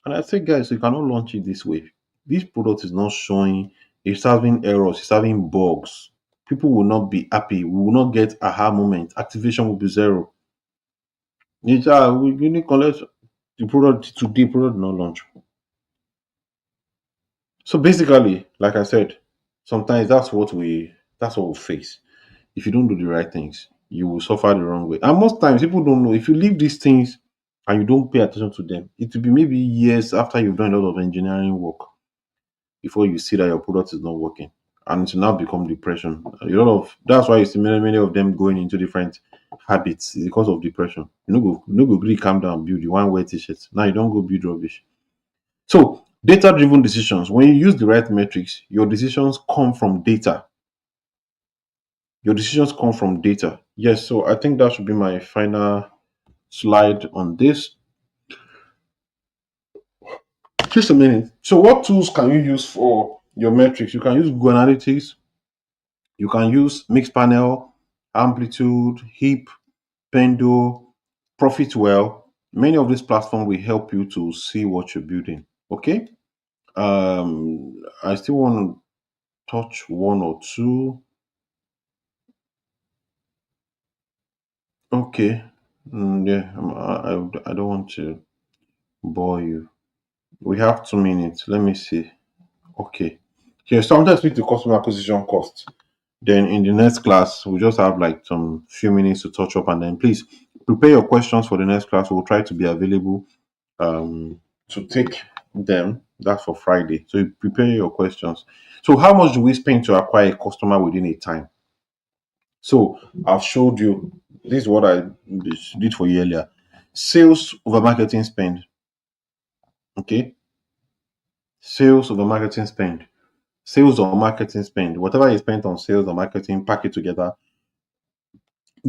And I say, guys, you cannot launch it this way. This product is not showing, it's having errors, it's having bugs. People will not be happy. We will not get aha moment. Activation will be zero. We need collect the product today, product not launch. So basically, like I said, sometimes that's what we face. If you don't do the right things, you will suffer the wrong way. And most times people don't know if you leave these things and you don't pay attention to them, it will be maybe years after you've done a lot of engineering work. before you see that your product is not working, and it will now become depression. A lot of That's why you see many of them going into different habits, is because of depression. You no go gree calm down build, you wan wear t-shirt, now you don't go build rubbish. So data driven decisions, when you use the right metrics, your decisions come from data. Your decisions come from data. Yes, so I think that should be my final slide on this. Just a minute. So what tools can you use for your metrics? You can use Google Analytics, you can use Mixpanel, Amplitude, Heap, Pendo, Profitwell. Many of these platforms will help you to see what you're building. Okay. I still want to touch one or two. Okay. Yeah, I don't want to bore you. We have 2 minutes. Let me see. Okay. Here, sometimes speak to customer acquisition cost. Then in the next class, we'll just have like some few minutes to touch up, and then please prepare your questions for the next class. We'll try to be available to take them. That's for Friday. So you prepare your questions. So how much do we spend to acquire a customer within a time? So I've showed you, this is what I did for you earlier. Sales over marketing spend. Okay. Sales over marketing spend. Sales or marketing spend. Whatever you spent on sales or marketing, pack it together,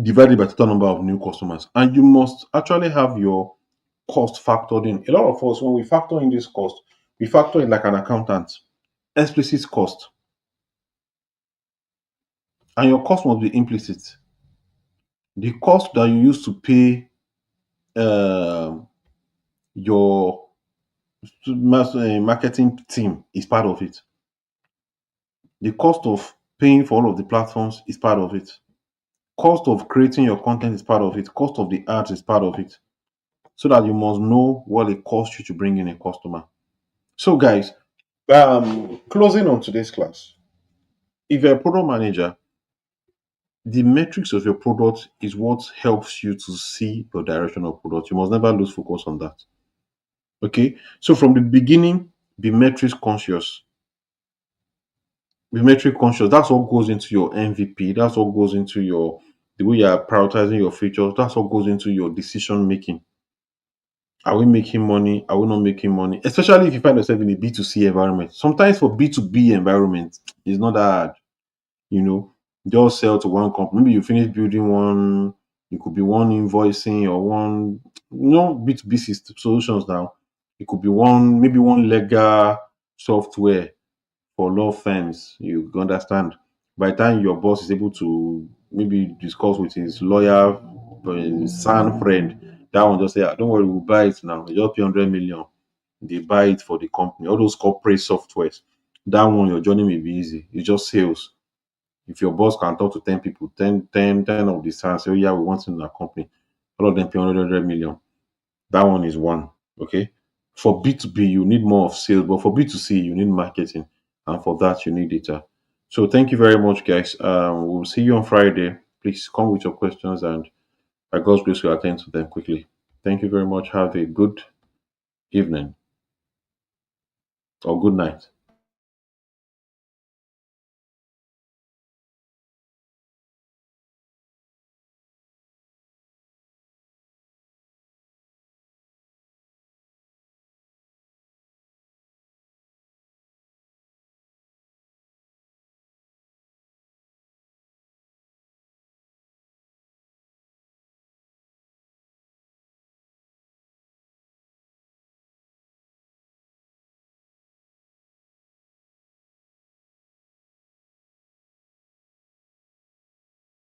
divide it by total number of new customers. And you must actually have your cost factored in. A lot of us, when we factor in this cost, we factor in like an accountant. Explicit cost. And your cost must be implicit. The cost that you use to pay your marketing team is part of it. The cost of paying for all of the platforms is part of it. Cost of creating your content is part of it. Cost of the ads is part of it. So that you must know what it costs you to bring in a customer. So, guys, closing on today's class. If you're a product manager, the metrics of your product is what helps you to see your direction of product. You must never lose focus on that. Okay. So from the beginning, be metrics conscious. Be metric conscious. That's what goes into your MVP. That's what goes into your the way you are prioritizing your features. That's what goes into your decision making. Are we making money? Are we not making money? Especially if you find yourself in a B2C environment. Sometimes for B2B environment, it's not that hard. You know, just sell to one company. Maybe you finish building one, it could be one invoicing or one, B2B solutions now. It could be maybe one legal software for law firms. You understand? By the time your boss is able to maybe discuss with his lawyer, son friend, that one just say, "Ah, don't worry, we'll buy it now. You just pay 100 million." They buy it for the company. All those corporate softwares, that one, your journey may be easy. It's just sales. If your boss can talk to 10 people, 10 of the stars say, "Oh, yeah, we want it in our company." All of them pay 100 million. That one is one. Okay. For B2B, you need more of sales, but for B2C, you need marketing. And for that, you need data. So thank you very much, guys. We'll see you on Friday. Please come with your questions, and by God's grace, we'll attend to them quickly. Thank you very much. Have a good evening or good night.